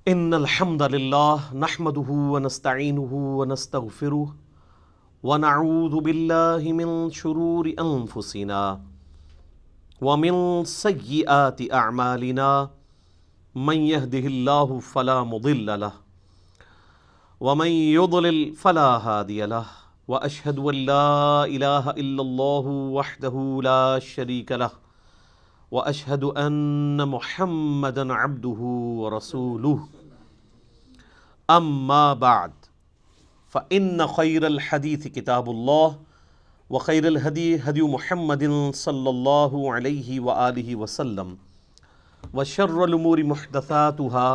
ان الحمد للہ نحمده ونستعینه ونستغفره ونعوذ باللہ من شرور انفسنا ومن سیئات اعمالنا من يهده اللہ فلا مضل له ومن يضلل فلا هادی له واشهد ان لا الہ الا اللہ وحدہ لا شریک له واشهد ان محمدا عبده ورسوله اما بعد فان خیر الحدیث کتاب اللہ وخیر الہدی ہدی محمد صلی اللہ علیہ وآلہ وسلم وشر الامور محدثاتها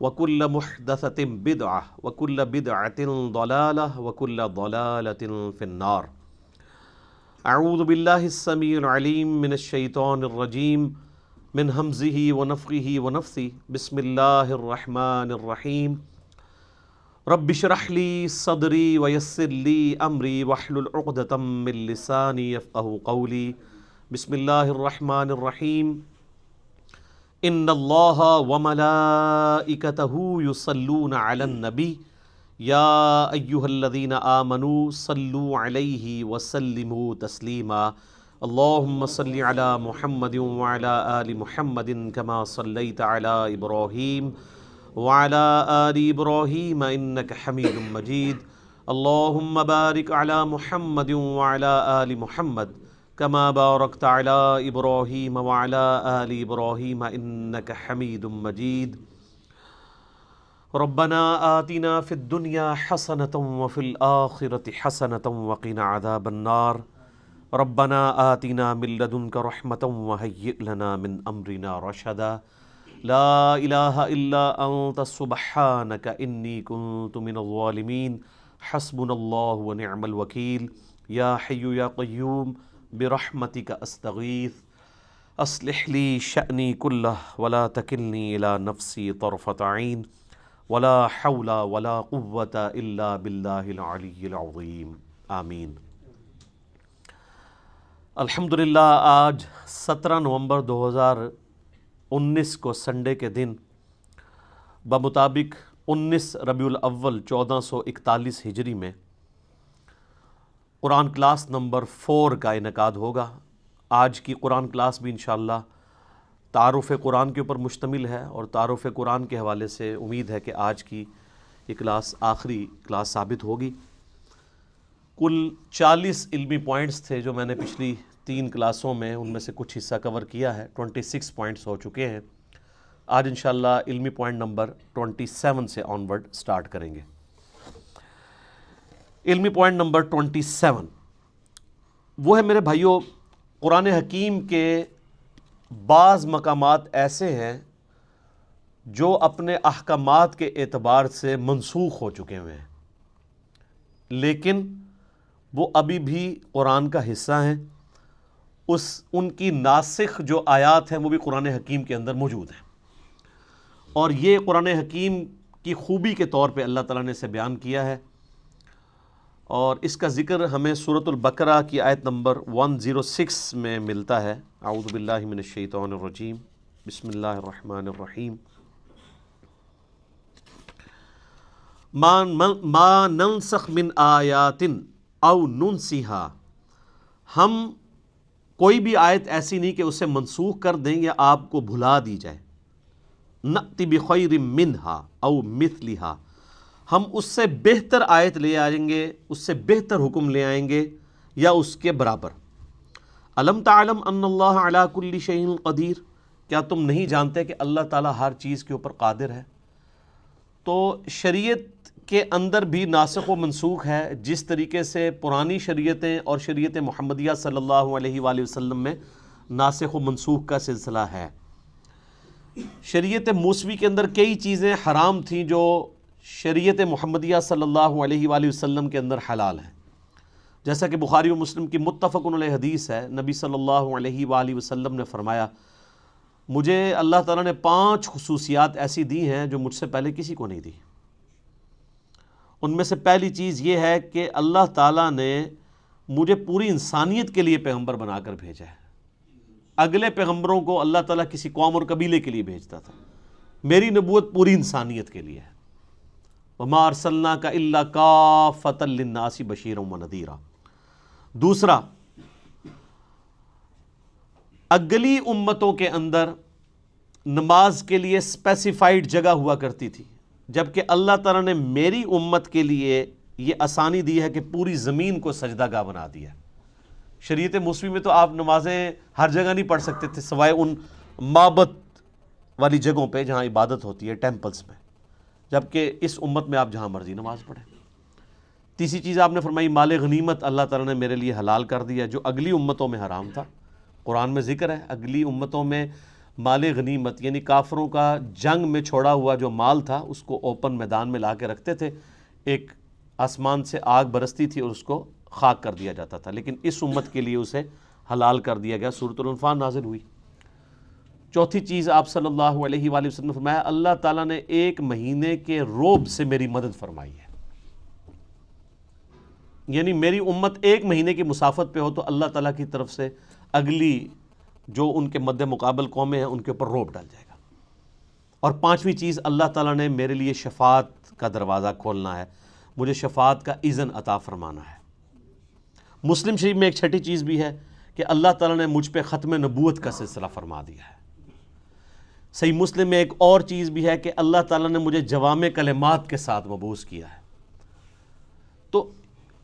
وکل محدثۃ بدعہ وکل بدعۃ ضلالہ وکل ضلالۃ فی النار۔ اعوذ باللہ السمیع العلیم من الشیطان الرجیم من ہمزہ ونفخہ ونفثہ بسم اللہ الرحمن الرحیم رب اشرح لی صدری ویسر لی امری واحلل عقدۃ من لسانی یفقہوا قولی۔ بسم اللہ الرحمن الرحیم ان اللہ وملائکتہ یصلون علی النبی یا ایہا الذین آمنوا صلوا علیہ وسلموا تسلیما۔ اللہم صل علی محمد وعلی آل محمد کما صلیت علی ابراہیم وعلی آل ابراہیم انک حمید مجید۔ اللہم بارک علی محمد وعلی آل محمد کما بارکت علی ابراہیم وعلی آل ابراہیم انک حمید مجید۔ ربنا آتنا فی الدنیا حسنۃ وفی الآخرۃ حسنۃ وقنا عذاب النار۔ ربنا آتنا من لدنک رحمۃ وہیئ لنا من امرنا رشدا۔ لا الہ الا انت سبحانک انی کنت من الظالمین۔ حسبنا اللہ ونعم الوکیل۔ یا حی یا قیوم برحمتک استغیث اصلح لی شأنی کلہ ولا تکلنی الی نفسی طرفۃ عین ولا حول ولا قوة الا باللہ العلی العظیم آمین۔ الحمدللہ آج 17 نومبر 2019 کو سنڈے کے دن بمطابق 19 ربیع الاول 1441 ہجری میں قرآن کلاس نمبر 4 کا انعقاد ہوگا۔ آج کی قرآن کلاس بھی انشاءاللہ تعارف قرآن کے اوپر مشتمل ہے، اور تعارف قرآن کے حوالے سے امید ہے کہ آج کی یہ کلاس آخری کلاس ثابت ہوگی۔ کل 40 علمی پوائنٹس تھے جو میں نے پچھلی 3 کلاسوں میں ان میں سے کچھ حصہ کور کیا ہے، 26 پوائنٹس ہو چکے ہیں۔ آج انشاءاللہ علمی پوائنٹ نمبر 27 سے آن ورڈ سٹارٹ کریں گے۔ علمی پوائنٹ نمبر 27 وہ ہے میرے بھائیوں، قرآن حکیم کے بعض مقامات ایسے ہیں جو اپنے احکامات کے اعتبار سے منسوخ ہو چکے ہوئے ہیں، لیکن وہ ابھی بھی قرآن کا حصہ ہیں۔ ان کی ناسخ جو آیات ہیں وہ بھی قرآن حکیم کے اندر موجود ہیں، اور یہ قرآن حکیم کی خوبی کے طور پہ اللہ تعالیٰ نے اسے بیان کیا ہے، اور اس کا ذکر ہمیں سورۃ البقرہ کی آیت نمبر 106 میں ملتا ہے۔ اعوذ باللہ من الشیطان الرجیم بسم اللہ الرحمن الرحیم ما ننسخ من آیات او ننسیہا، ہم کوئی بھی آیت ایسی نہیں کہ اسے منسوخ کر دیں یا آپ کو بھلا دی جائے۔ نأتی بخیر منہا او مثلہا، ہم اس سے بہتر آیت لے آئیں گے، اس سے بہتر حکم لے آئیں گے یا اس کے برابر۔ الم تعلم ان اللہ علی کل شیء قدیر، کیا تم نہیں جانتے کہ اللہ تعالیٰ ہر چیز کے اوپر قادر ہے؟ تو شریعت کے اندر بھی ناسخ و منسوخ ہے، جس طریقے سے پرانی شریعتیں اور شریعت محمدیہ صلی اللہ علیہ وآلہ وسلم میں ناسخ و منسوخ کا سلسلہ ہے۔ شریعت موسوی کے اندر کئی چیزیں حرام تھیں جو شریعت محمدیہ صلی اللہ علیہ وآلہ وسلم کے اندر حلال ہیں، جیسا کہ بخاری و مسلم کی متفق علیہ حدیث ہے۔ نبی صلی اللہ علیہ وآلہ وسلم نے فرمایا، مجھے اللہ تعالیٰ نے 5 خصوصیات ایسی دی ہیں جو مجھ سے پہلے کسی کو نہیں دی۔ ان میں سے پہلی چیز یہ ہے کہ اللہ تعالیٰ نے مجھے پوری انسانیت کے لیے پیغمبر بنا کر بھیجا ہے۔ اگلے پیغمبروں کو اللہ تعالیٰ کسی قوم اور قبیلے کے لیے بھیجتا تھا، میری نبوت پوری انسانیت کے لیے ہے. وما ارسلناک الا کافۃ للناس بشیرا ونذیرا. دوسرا، اگلی امتوں کے اندر نماز کے لیے اسپیسیفائڈ جگہ ہوا کرتی تھی، جبکہ اللہ تعالیٰ نے میری امت کے لیے یہ آسانی دی ہے کہ پوری زمین کو سجدہ گاہ بنا دیا. شریعت موسوی میں تو آپ نمازیں ہر جگہ نہیں پڑھ سکتے تھے سوائے ان معبد والی جگہوں پہ جہاں عبادت ہوتی ہے، ٹیمپلز میں، جبکہ اس امت میں آپ جہاں مرضی نماز پڑھیں. تیسری چیز آپ نے فرمائی مال غنیمت اللہ تعالیٰ نے میرے لیے حلال کر دیا جو اگلی امتوں میں حرام تھا. قرآن میں ذکر ہے اگلی امتوں میں مال غنیمت یعنی کافروں کا جنگ میں چھوڑا ہوا جو مال تھا اس کو اوپن میدان میں لا کے رکھتے تھے، ایک آسمان سے آگ برستی تھی اور اس کو خاک کر دیا جاتا تھا، لیکن اس امت کے لیے اسے حلال کر دیا گیا. سورۃ الانفال نازل ہوئی. چوتھی چیز آپ صلی اللہ علیہ وآلہ وسلم نے فرمایا اللہ تعالیٰ نے ایک مہینے کے روب سے میری مدد فرمائی ہے. یعنی میری امت ایک مہینے کی مسافت پہ ہو تو اللہ تعالیٰ کی طرف سے اگلی جو ان کے مد مقابل قومیں ہیں ان کے اوپر روب ڈال جائے گا. اور پانچویں چیز اللہ تعالیٰ نے میرے لیے شفاعت کا دروازہ کھولنا ہے، مجھے شفاعت کا اذن عطا فرمانا ہے. مسلم شریف میں ایک چھٹی چیز بھی ہے کہ اللہ تعالیٰ نے مجھ پہ ختم نبوت کا سلسلہ فرما دیا ہے. صحیح مسلم میں ایک اور چیز بھی ہے کہ اللہ تعالیٰ نے مجھے جوامع کلمات کے ساتھ مبعوث کیا ہے. تو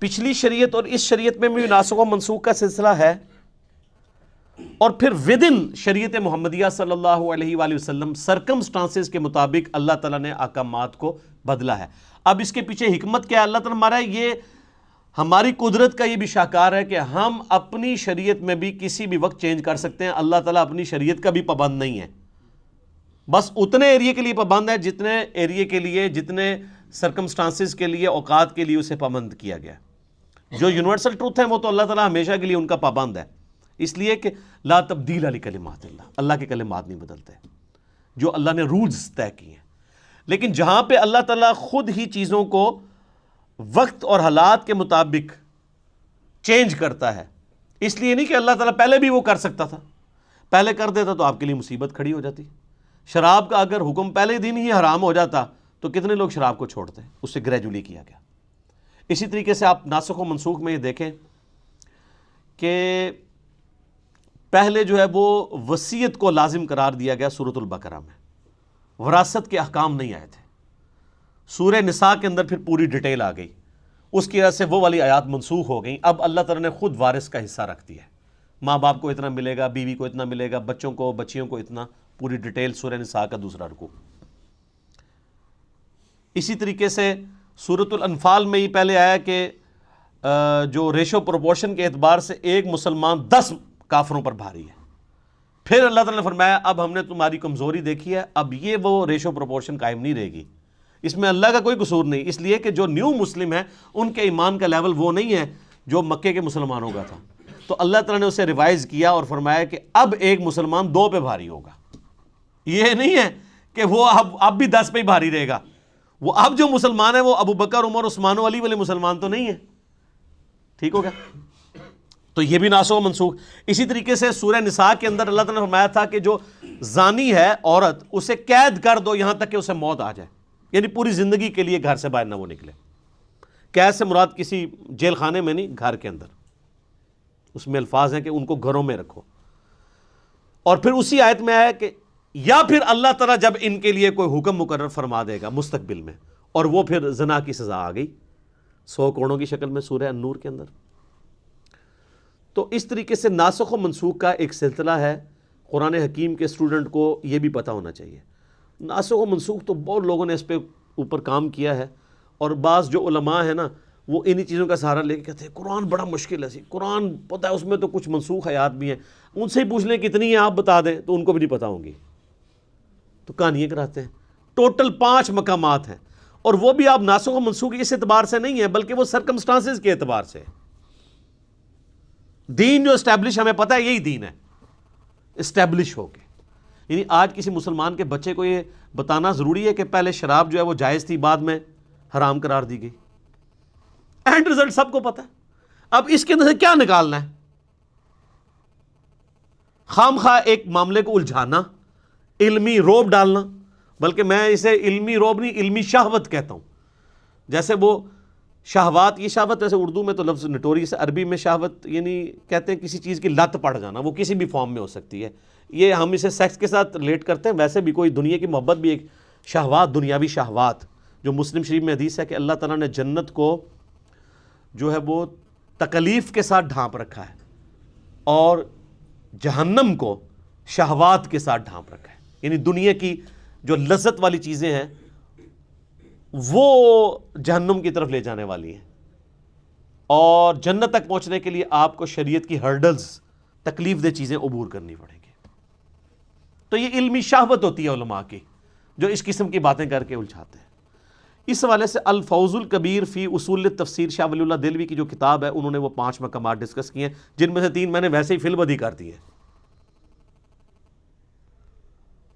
پچھلی شریعت اور اس شریعت میں بھی ناسخ و منسوخ کا سلسلہ ہے، اور پھر ودن شریعت محمدیہ صلی اللہ علیہ وآلہ وسلم سرکمسٹانسز کے مطابق اللہ تعالیٰ نے احکامات کو بدلا ہے. اب اس کے پیچھے حکمت کیا ہے اللہ تعالیٰ ہمارا یہ ہماری قدرت کا یہ بھی شاہکار ہے کہ ہم اپنی شریعت میں بھی کسی بھی وقت چینج کر سکتے ہیں. اللہ تعالیٰ اپنی شریعت کا بھی پابند نہیں ہے، بس اتنے ایریے کے لیے پابند ہے جتنے ایریے کے لیے، جتنے سرکمسٹانسز کے لیے، اوقات کے لیے اسے پابند کیا گیا. جو یونیورسل ٹروتھ ہیں وہ تو اللہ تعالیٰ ہمیشہ کے لیے ان کا پابند ہے، اس لیے کہ لا تبدیل لکلمات اللہ، اللہ کے کلمات نہیں بدلتے، جو اللہ نے رولز طے کیے ہیں. لیکن جہاں پہ اللہ تعالیٰ خود ہی چیزوں کو وقت اور حالات کے مطابق چینج کرتا ہے، اس لیے نہیں کہ اللہ تعالیٰ پہلے بھی وہ کر سکتا تھا، پہلے کر دیتا تو آپ کے لیے مصیبت کھڑی ہو جاتی. شراب کا اگر حکم پہلے دن ہی حرام ہو جاتا تو کتنے لوگ شراب کو چھوڑتے، اس سے گریجولی کیا گیا. اسی طریقے سے آپ ناسخ و منسوخ میں یہ دیکھیں کہ پہلے جو ہے وہ وصیت کو لازم قرار دیا گیا سورۃ البقرہ میں، وراثت کے احکام نہیں آئے تھے. سورہ نساء کے اندر پھر پوری ڈیٹیل آ گئی، اس کی وجہ سے وہ والی آیات منسوخ ہو گئیں. اب اللہ تعالیٰ نے خود وارث کا حصہ رکھ دیا ہے، ماں باپ کو اتنا ملے گا، بیوی کو اتنا ملے گا، بچوں کو بچیوں کو اتنا، پوری ڈیٹیل سورہ نساء کا دوسرا رکوع. اسی طریقے سے سورۃ الانفال میں ہی پہلے آیا کہ جو ریشو پروپورشن کے اعتبار سے ایک مسلمان 10 کافروں پر بھاری ہے. پھر اللہ تعالیٰ نے فرمایا اب ہم نے تمہاری کمزوری دیکھی ہے، اب یہ وہ ریشو پروپورشن قائم نہیں رہے گی. اس میں اللہ کا کوئی قصور نہیں، اس لیے کہ جو نیو مسلم ہیں ان کے ایمان کا لیول وہ نہیں ہے جو مکے کے مسلمانوں کا تھا. تو اللہ تعالیٰ نے اسے ریوائز کیا اور فرمایا کہ اب ایک مسلمان 2 پہ بھاری ہوگا. یہ نہیں ہے کہ وہ اب بھی 10 پہ ہی بھاری رہے گا. وہ اب جو مسلمان ہیں وہ ابو بکر، عمر، عثمان و علی والے مسلمان تو نہیں ہیں. ٹھیک ہو گیا؟ تو یہ بھی ناسخ و منسوخ. اسی طریقے سے سورہ نساء کے اندر اللہ تعالیٰ نے فرمایا تھا کہ جو زانی ہے عورت اسے قید کر دو یہاں تک کہ اسے موت آ جائے، یعنی پوری زندگی کے لیے گھر سے باہر نہ وہ نکلے. قید سے مراد کسی جیل خانے میں نہیں، گھر کے اندر. اس میں الفاظ ہیں کہ ان کو گھروں میں رکھو. اور پھر اسی آیت میں آیا کہ یا پھر اللہ تعالیٰ جب ان کے لیے کوئی حکم مقرر فرما دے گا مستقبل میں، اور وہ پھر زنا کی سزا آ گئی 100 کوڑوں کی شکل میں سورہ النور کے اندر. تو اس طریقے سے ناسخ و منسوخ کا ایک سلسلہ ہے. قرآن حکیم کے اسٹوڈنٹ کو یہ بھی پتہ ہونا چاہیے. ناسخ و منسوخ تو بہت لوگوں نے اس پہ اوپر کام کیا ہے، اور بعض جو علماء ہیں نا وہ انہی چیزوں کا سہارا لے کے کہتے ہیں قرآن بڑا مشکل ہے. قرآن پتہ ہے اس میں تو کچھ منسوخ آیات بھی ہیں، ان سے ہی پوچھ لیں کتنی ہیں آپ بتا دیں تو ان کو بھی نہیں پتہ ہوں گی. تو کہانیاں کراتے ہیں. ٹوٹل 5 مقامات ہیں، اور وہ بھی آپ ناسخ و منسوخ اس اعتبار سے نہیں ہے بلکہ وہ سرکمسٹانسز کے اعتبار سے. دین جو اسٹیبلش ہمیں پتہ ہے یہی دین ہے، اسٹیبلش ہو کے. یعنی آج کسی مسلمان کے بچے کو یہ بتانا ضروری ہے کہ پہلے شراب جو ہے وہ جائز تھی، بعد میں حرام قرار دی گئی. اینڈ رزلٹ سب کو پتہ ہے. اب اس کے اندر سے کیا نکالنا ہے؟ خام خواہ ایک معاملے کو الجھانا، علمی روب ڈالنا، بلکہ میں اسے علمی رعب نہیں، علمی شہوت کہتا ہوں. جیسے وہ شہوات، یہ شہوت ایسے اردو میں تو لفظ نٹوریس، عربی میں شہوت یعنی کہتے ہیں کسی چیز کی لت پڑ جانا، وہ کسی بھی فارم میں ہو سکتی ہے. یہ ہم اسے سیکس کے ساتھ ریلیٹ کرتے ہیں، ویسے بھی کوئی دنیا کی محبت بھی ایک شہوات، دنیاوی شہوات. جو مسلم شریف میں حدیث ہے کہ اللہ تعالیٰ نے جنت کو جو ہے وہ تکلیف کے ساتھ ڈھانپ رکھا ہے اور جہنم کو شہوات کے ساتھ ڈھانپ رکھا ہے. یعنی دنیا کی جو لذت والی چیزیں ہیں وہ جہنم کی طرف لے جانے والی ہیں، اور جنت تک پہنچنے کے لیے آپ کو شریعت کی ہرڈلز، تکلیف دہ چیزیں عبور کرنی پڑیں گی. تو یہ علمی شہوت ہوتی ہے علماء کی، جو اس قسم کی باتیں کر کے الجھاتے ہیں. اس حوالے سے الفوز الکبیر فی اصول تفسیر شاہ ولی اللہ دہلوی کی جو کتاب ہے، انہوں نے وہ 5 مقامات ڈسکس کیے ہیں، جن میں سے 3 میں نے ویسے ہی فی البدی کر دی ہے.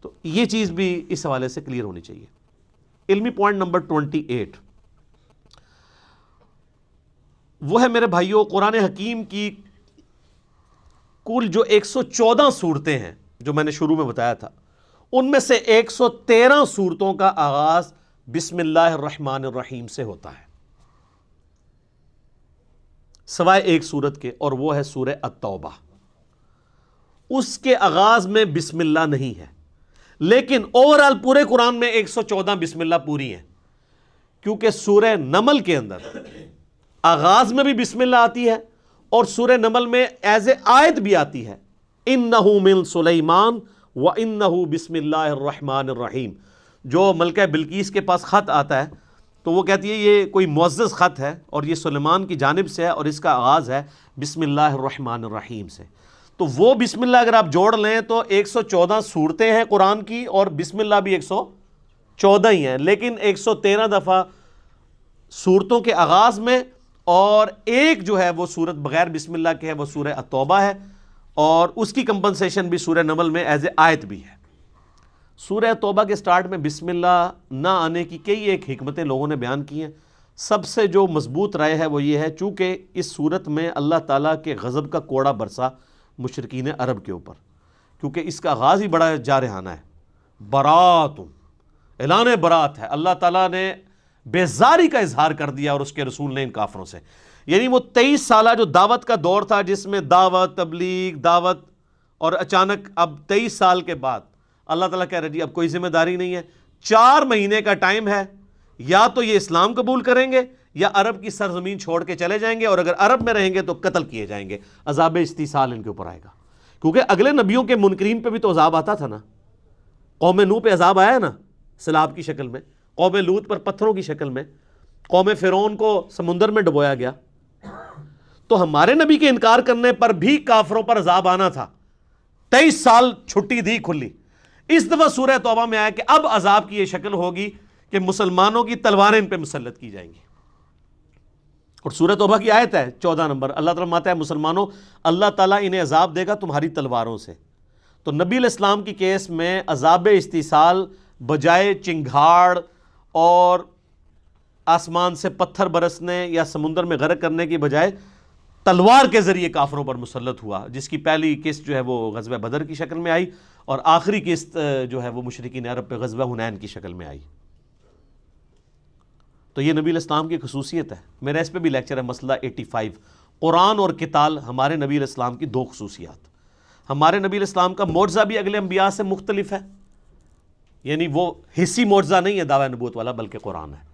تو یہ چیز بھی اس حوالے سے کلیئر ہونی چاہیے. علمی پوائنٹ نمبر 28 وہ ہے میرے بھائیوں، قرآن حکیم کی کل جو 114 صورتیں ہیں جو میں نے شروع میں بتایا تھا، ان میں سے 113 صورتوں کا آغاز بسم اللہ الرحمن الرحیم سے ہوتا ہے، سوائے ایک صورت کے، اور وہ ہے سورہ التوبہ. اس کے آغاز میں بسم اللہ نہیں ہے، لیکن اوورآل پورے قرآن میں 114 بسم اللہ پوری ہیں، کیونکہ سورہ نمل کے اندر آغاز میں بھی بسم اللہ آتی ہے، اور سورہ نمل میں ایز اے آیت بھی آتی ہے، اِنَّهُ مِن سُلَيْمَانَ وَإِنَّهُ بسم اللہ الرحمن الرحیم. جو ملکہ بلقیس کے پاس خط آتا ہے تو وہ کہتی ہے یہ کوئی معزز خط ہے اور یہ سلیمان کی جانب سے ہے، اور اس کا آغاز ہے بسم اللہ الرحمن الرحیم سے. تو وہ بسم اللہ اگر آپ جوڑ لیں تو 114 صورتیں ہیں قرآن کی، اور بسم اللہ بھی 114 ہی ہیں، لیکن 113 دفعہ صورتوں کے آغاز میں، اور ایک جو ہے وہ صورت بغیر بسم اللہ کے ہے، وہ سورہ التوبہ ہے، اور اس کی کمپنسیشن بھی سورہ نمل میں ایز اے آیت بھی ہے. سورہ توبہ کے سٹارٹ میں بسم اللہ نہ آنے کی کئی ایک حکمتیں لوگوں نے بیان کی ہیں. سب سے جو مضبوط رائے ہے وہ یہ ہے، چونکہ اس صورت میں اللہ تعالیٰ کے غضب کا کوڑا برسا مشرکین عرب کے اوپر، کیونکہ اس کا آغاز ہی بڑا جارحانہ ہے، برات، اعلان برات ہے. اللہ تعالیٰ نے بیزاری کا اظہار کر دیا اور اس کے رسول نے ان کافروں سے. یعنی وہ 23 سالہ جو دعوت کا دور تھا، جس میں دعوت، تبلیغ، دعوت، اور اچانک اب 23 سال کے بعد اللہ تعالیٰ کہہ رہے جی اب کوئی ذمہ داری نہیں ہے، 4 مہینے کا ٹائم ہے، یا تو یہ اسلام قبول کریں گے یا عرب کی سرزمین چھوڑ کے چلے جائیں گے، اور اگر عرب میں رہیں گے تو قتل کیے جائیں گے. عذاب استیصال ان کے اوپر آئے گا، کیونکہ اگلے نبیوں کے منکرین پہ بھی تو عذاب آتا تھا نا. قوم نوح پہ عذاب آیا نا سیلاب کی شکل میں، قوم لوط پر پتھروں کی شکل میں، قوم فرعون کو سمندر میں ڈبویا گیا. تو ہمارے نبی کے انکار کرنے پر بھی کافروں پر عذاب آنا تھا. 23 سال چھٹی دی کھلی. اس دفعہ سورہ توبہ میں آیا کہ اب عذاب کی یہ شکل ہوگی کہ مسلمانوں کی تلواریں ان پہ مسلط کی جائیں گی. اور سورہ توبہ کی آیت ہے 14 نمبر، اللہ تعالیٰ فرماتا ہے مسلمانوں اللہ تعالیٰ انہیں عذاب دے گا تمہاری تلواروں سے. تو نبی علیہ السلام کی کیس میں عذاب استیصال بجائے چنگھاڑ اور آسمان سے پتھر برسنے یا سمندر میں غرق کرنے کی بجائے تلوار کے ذریعے کافروں پر مسلط ہوا، جس کی پہلی قسط جو ہے وہ غزوہ بدر کی شکل میں آئی، اور آخری قسط جو ہے وہ مشرکین عرب پہ غزوہ حنین کی شکل میں آئی. تو یہ نبی علیہ السلام کی خصوصیت ہے. میرا اس پہ بھی لیکچر ہے، مسئلہ 85، قرآن اور قتال ہمارے نبی علیہ السلام کی 2 خصوصیات. ہمارے نبی علیہ السلام کا معجزہ بھی اگلے انبیاء سے مختلف ہے، یعنی وہ حصی معجزہ نہیں ہے دعوی نبوت والا، بلکہ قرآن ہے.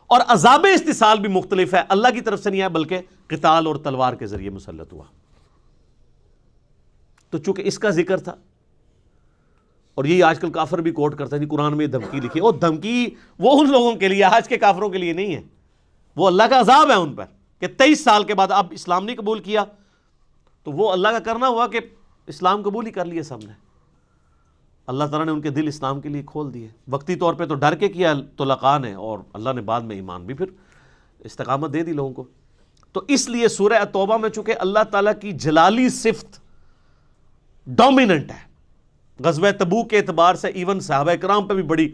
اور عذاب استیصال بھی مختلف ہے، اللہ کی طرف سے نہیں ہے بلکہ قتال اور تلوار کے ذریعے مسلط ہوا. تو چونکہ اس کا ذکر تھا، اور یہی آج کل کافر بھی کوٹ کرتا ہے جی قرآن میں یہ دھمکی لکھی، وہ دھمکی وہ ان لوگوں کے لیے، آج کے کافروں کے لیے نہیں ہے. وہ اللہ کا عذاب ہے ان پر کہ 23 سال کے بعد اب اسلام نہیں قبول کیا، تو وہ اللہ کا کرنا ہوا کہ اسلام قبول ہی کر لیے سب نے. اللہ تعالیٰ نے ان کے دل اسلام کے لیے کھول دیے. وقتی طور پہ تو ڈر کے کیا تو لقاء نے، اور اللہ نے بعد میں ایمان بھی پھر استقامت دے دی لوگوں کو. تو اس لیے سورہ توبہ میں چونکہ اللہ تعالیٰ کی جلالی صفت ڈومیننٹ ہے، غزوہ تبوک کے اعتبار سے ایون صحابہ کرام پہ بھی بڑی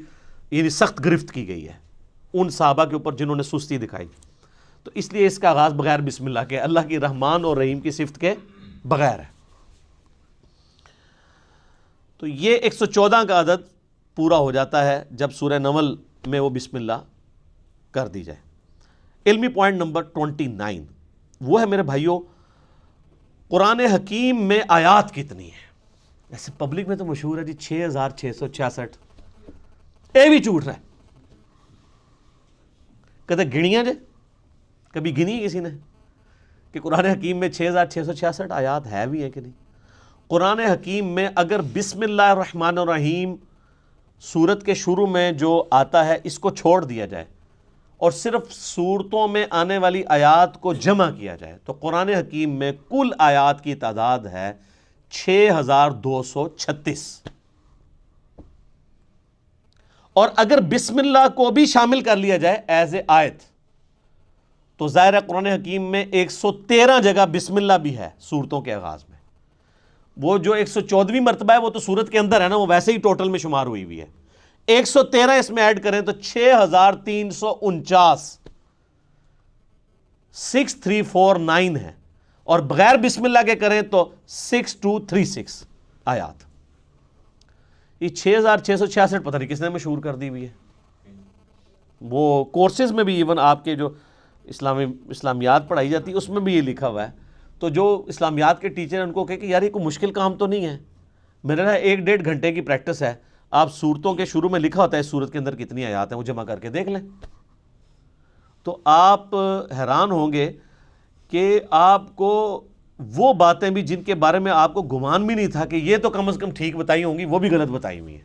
یعنی سخت گرفت کی گئی ہے ان صحابہ کے اوپر جنہوں نے سستی دکھائی. تو اس لیے اس کا آغاز بغیر بسم اللہ کے، اللہ کی رحمان اور رحیم کی صفت کے بغیر ہے. تو یہ 114 کا عدد پورا ہو جاتا ہے جب سورہ نمل میں وہ بسم اللہ کر دی جائے۔ علمی پوائنٹ نمبر 29 وہ ہے میرے بھائیوں، قرآن حکیم میں آیات کتنی ہیں؟ ایسے پبلک میں تو مشہور ہے جی 6666، اے بھی جھوٹ رہا ہے، کہتے گنیاں جے، کبھی گنی کسی نے کہ قرآن حکیم میں 6666 آیات ہے بھی ہیں کہ نہیں؟ قرآن حکیم میں اگر بسم اللہ الرحمن الرحیم سورت کے شروع میں جو آتا ہے اس کو چھوڑ دیا جائے اور صرف سورتوں میں آنے والی آیات کو جمع کیا جائے تو قرآن حکیم میں کل آیات کی تعداد ہے 6236۔ اور اگر بسم اللہ کو بھی شامل کر لیا جائے ایز اے آیت تو ظاہر ہے قرآن حکیم میں 113 جگہ بسم اللہ بھی ہے سورتوں کے آغاز میں۔ وہ جو 114ویں مرتبہ ہے وہ تو سورت کے اندر ہے نا، وہ ویسے ہی ٹوٹل میں شمار ہوئی ہوئی ہے، 113 اس میں ایڈ کریں تو 6349 6349 ہے، اور بغیر بسم اللہ کے کریں تو 6236 آیات۔ یہ 6666 پتہ نہیں کس نے مشہور کر دی ہوئی ہے۔ وہ کورسز میں بھی ایون آپ کے جو اسلامیات پڑھائی جاتی ہے اس میں بھی یہ لکھا ہوا ہے، تو جو اسلامیات کے ٹیچر ہیں ان کو کہے کہ یار یہ کوئی مشکل کام تو نہیں ہے، میرے نا 1-1.5 گھنٹے کی پریکٹس ہے، آپ سورتوں کے شروع میں لکھا ہوتا ہے سورت کے اندر کتنی آیات ہیں وہ جمع کر کے دیکھ لیں، تو آپ حیران ہوں گے کہ آپ کو وہ باتیں بھی جن کے بارے میں آپ کو گمان بھی نہیں تھا کہ یہ تو کم از کم ٹھیک بتائی ہوں گی، وہ بھی غلط بتائی ہوئی ہیں۔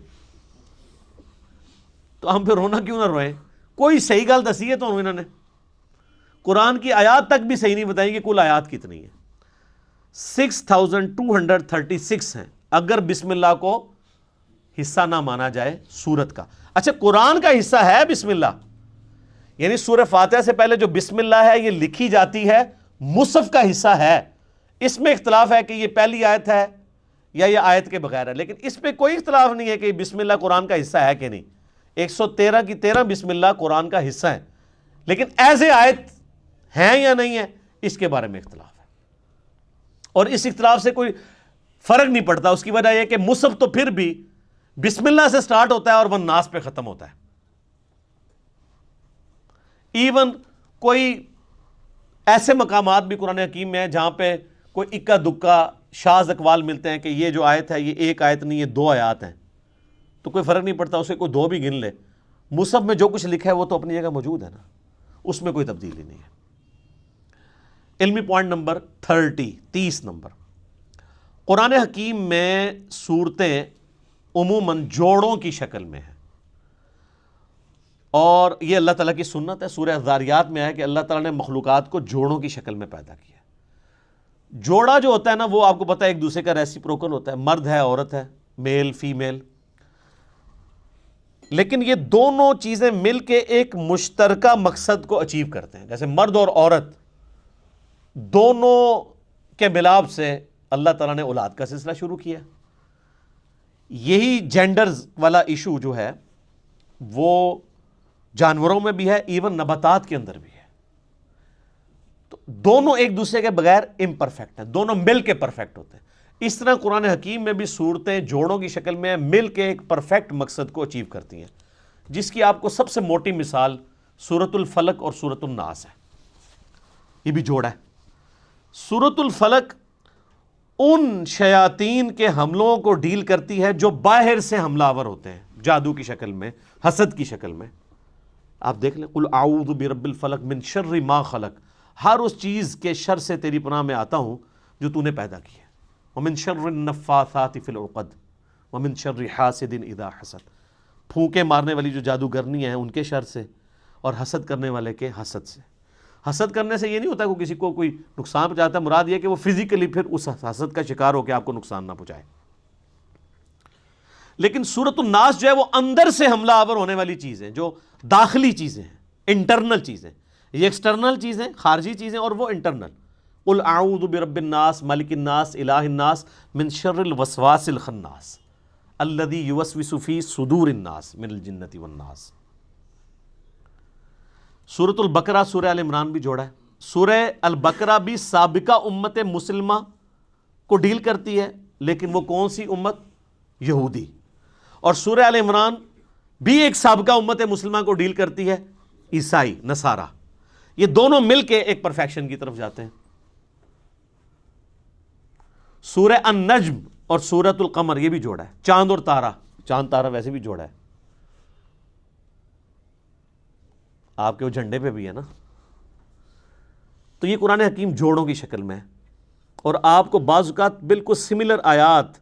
تو ہم پھر رونا کیوں نہ روئیں؟ کوئی صحیح گل دسی ہے تو انہوں نے قرآن کی آیات تک بھی صحیح نہیں بتائیں کہ کل آیات کتنی ہیں، 6236 ہیں اگر بسم اللہ کو حصہ نہ مانا جائے سورت کا۔ اچھا قرآن کا حصہ ہے بسم اللہ، یعنی سورہ فاتحہ سے پہلے جو بسم اللہ ہے یہ لکھی جاتی ہے، مصحف کا حصہ ہے۔ اس میں اختلاف ہے کہ یہ پہلی آیت ہے یا یہ آیت کے بغیر ہے، لیکن اس پہ کوئی اختلاف نہیں ہے کہ بسم اللہ قرآن کا حصہ ہے کہ نہیں۔ 113 کی 13 بسم اللہ قرآن کا حصہ ہے، لیکن ایز اے آیت ہیں یا نہیں ہے اس کے بارے میں اختلاف ہے، اور اس اختلاف سے کوئی فرق نہیں پڑتا۔ اس کی وجہ یہ کہ مصحف تو پھر بھی بسم اللہ سے سٹارٹ ہوتا ہے اور والناس پہ ختم ہوتا ہے۔ ایون کوئی ایسے مقامات بھی قرآن حکیم میں ہیں جہاں پہ کوئی اکا دکا شاذ اقوال ملتے ہیں کہ یہ جو آیت ہے یہ ایک آیت نہیں، یہ 2 آیات ہیں، تو کوئی فرق نہیں پڑتا، اسے کوئی 2 بھی گن لے، مصحف میں جو کچھ لکھا ہے وہ تو اپنی جگہ موجود ہے نا، اس میں کوئی تبدیلی نہیں ہے۔ علمی پوائنٹ نمبر 30 نمبر، قرآن حکیم میں صورتیں عموماً جوڑوں کی شکل میں ہیں، اور یہ اللہ تعالیٰ کی سنت ہے۔ سورہ الذاریات میں ہے کہ اللہ تعالیٰ نے مخلوقات کو جوڑوں کی شکل میں پیدا کیا۔ جوڑا جو ہوتا ہے نا وہ آپ کو پتہ ہے ایک دوسرے کا ریسیپروکل ہوتا ہے، مرد ہے عورت ہے، میل فیمیل، لیکن یہ دونوں چیزیں مل کے ایک مشترکہ مقصد کو اچیو کرتے ہیں۔ جیسے مرد اور عورت دونوں کے ملاپ سے اللہ تعالیٰ نے اولاد کا سلسلہ شروع کیا۔ یہی جینڈرز والا ایشو جو ہے وہ جانوروں میں بھی ہے، ایون نباتات کے اندر بھی ہے۔ تو دونوں ایک دوسرے کے بغیر امپرفیکٹ ہیں، دونوں مل کے پرفیکٹ ہوتے ہیں۔ اس طرح قرآن حکیم میں بھی صورتیں جوڑوں کی شکل میں مل کے ایک پرفیکٹ مقصد کو اچیو کرتی ہیں، جس کی آپ کو سب سے موٹی مثال سورۃ الفلق اور سورۃ الناس ہے۔ یہ بھی جوڑا ہے۔ سورۃ الفلق ان شیاطین کے حملوں کو ڈیل کرتی ہے جو باہر سے حملہ آور ہوتے ہیں، جادو کی شکل میں، حسد کی شکل میں۔ آپ دیکھ لیں، قل اعوذ برب الفلق من شر ما خلق، ہر اس چیز کے شر سے تیری پناہ میں آتا ہوں جو تو نے پیدا کی ہے۔ ومن شر النفاثات فی العقد ومن شر حاسد اذا حسد، پھونکے مارنے والی جو جادوگرنی ہیں ان کے شر سے، اور حسد کرنے والے کے حسد سے۔ حسد کرنے سے یہ نہیں ہوتا کہ کسی کو کوئی نقصان پہنچاتا ہے، مراد یہ کہ وہ فزیکلی پھر اس حسد کا شکار ہو کے آپ کو نقصان نہ پہنچائے۔ لیکن سورۃ الناس جو ہے وہ اندر سے حملہ آور ہونے والی چیز ہے، جو داخلی چیزیں ہیں، انٹرنل چیزیں۔ یہ ایکسٹرنل چیزیں، خارجی چیزیں، اور وہ انٹرنل۔ قل اعوذ برب الناس ملک الناس الہ الناس من شر الوسواس الخناس الذی یوسوس فی صدور الناس من الجنۃ والناس۔ سورۃ البقرہ سورہ ال عمران بھی جوڑا ہے۔ سورہ البقرہ بھی سابقہ امت مسلمہ کو ڈیل کرتی ہے، لیکن وہ کون سی امت؟ یہودی۔ اور سورہ آل عمران بھی ایک سابقہ امت مسلمہ کو ڈیل کرتی ہے، عیسائی نصارہ، یہ دونوں مل کے ایک پرفیکشن کی طرف جاتے ہیں۔ سورہ النجم اور سورۃ القمر یہ بھی جوڑا ہے، چاند اور تارہ، چاند تارہ ویسے بھی جوڑا ہے، آپ کے وہ جھنڈے پہ بھی ہے نا۔ تو یہ قرآن حکیم جوڑوں کی شکل میں ہے، اور آپ کو بعض اوقات بالکل سملر آیات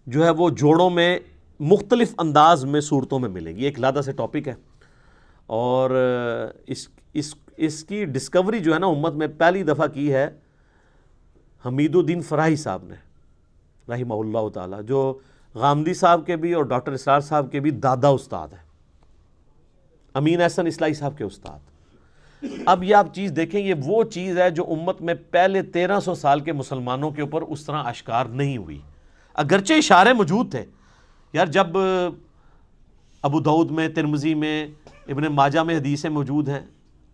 جو ہے وہ جوڑوں میں مختلف انداز میں صورتوں میں ملیں گی۔ ایک علیحدہ سے ٹاپک ہے، اور اس کی ڈسکوری جو ہے نا امت میں پہلی دفعہ کی ہے حمید الدین فراہی صاحب نے رحمہ اللہ تعالی، جو غامدی صاحب کے بھی اور ڈاکٹر اسرار صاحب کے بھی دادا استاد ہیں، امین احسن اصلاحی صاحب کے استاد۔ اب یہ آپ چیز دیکھیں، یہ وہ چیز ہے جو امت میں پہلے 1300 سال کے مسلمانوں کے اوپر اس طرح اشکار نہیں ہوئی، اگرچہ اشارے موجود تھے۔ یار جب ابو داؤد میں، ترمذی میں، ابن ماجہ میں حدیثیں موجود ہیں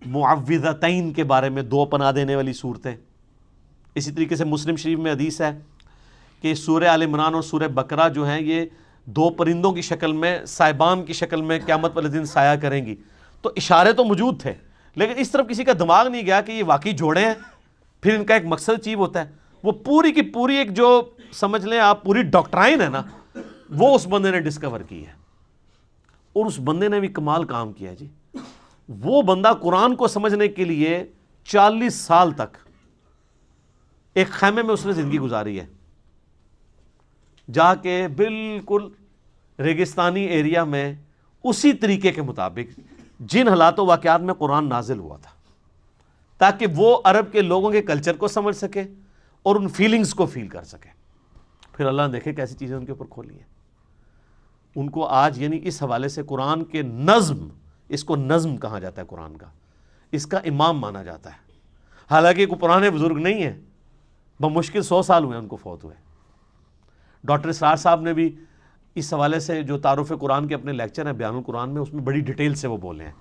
معوذتین کے بارے میں، دو پناہ دینے والی صورتیں، اسی طریقے سے مسلم شریف میں حدیث ہے کہ سورہ آل عمران اور سورہ بقرہ جو ہیں یہ دو پرندوں کی شکل میں، صاحبان کی شکل میں قیامت والے دن سایہ کریں گی، تو اشارے تو موجود تھے، لیکن اس طرف کسی کا دماغ نہیں گیا کہ یہ واقعی جوڑے ہیں، پھر ان کا ایک مقصد اچیو ہوتا ہے۔ وہ پوری کی پوری ایک جو سمجھ لیں آپ پوری ڈاکٹرائن ہے نا، وہ اس بندے نے ڈسکور کی ہے، اور اس بندے نے بھی کمال کام کیا ہے جی۔ وہ بندہ قرآن کو سمجھنے کے لیے 40 سال تک ایک خیمے میں اس نے زندگی گزاری ہے، جا کے بالکل ریگستانی ایریا میں اسی طریقے کے مطابق جن حالات و واقعات میں قرآن نازل ہوا تھا، تاکہ وہ عرب کے لوگوں کے کلچر کو سمجھ سکے اور ان فیلنگز کو فیل کر سکے۔ پھر اللہ نے دیکھے کیسی چیزیں ان کے اوپر کھولی ہیں۔ ان کو آج یعنی اس حوالے سے قرآن کے نظم، اس کو نظم کہا جاتا ہے قرآن کا، اس کا امام مانا جاتا ہے، حالانکہ کوئی پرانے بزرگ نہیں ہیں، بمشکل 100 سال ہوئے ان کو فوت ہوئے۔ ڈاکٹر اسرار صاحب نے بھی اس حوالے سے جو تعارف قرآن کے اپنے لیکچر ہیں بیان القرآن میں، اس میں بڑی ڈیٹیل سے وہ بولے ہیں،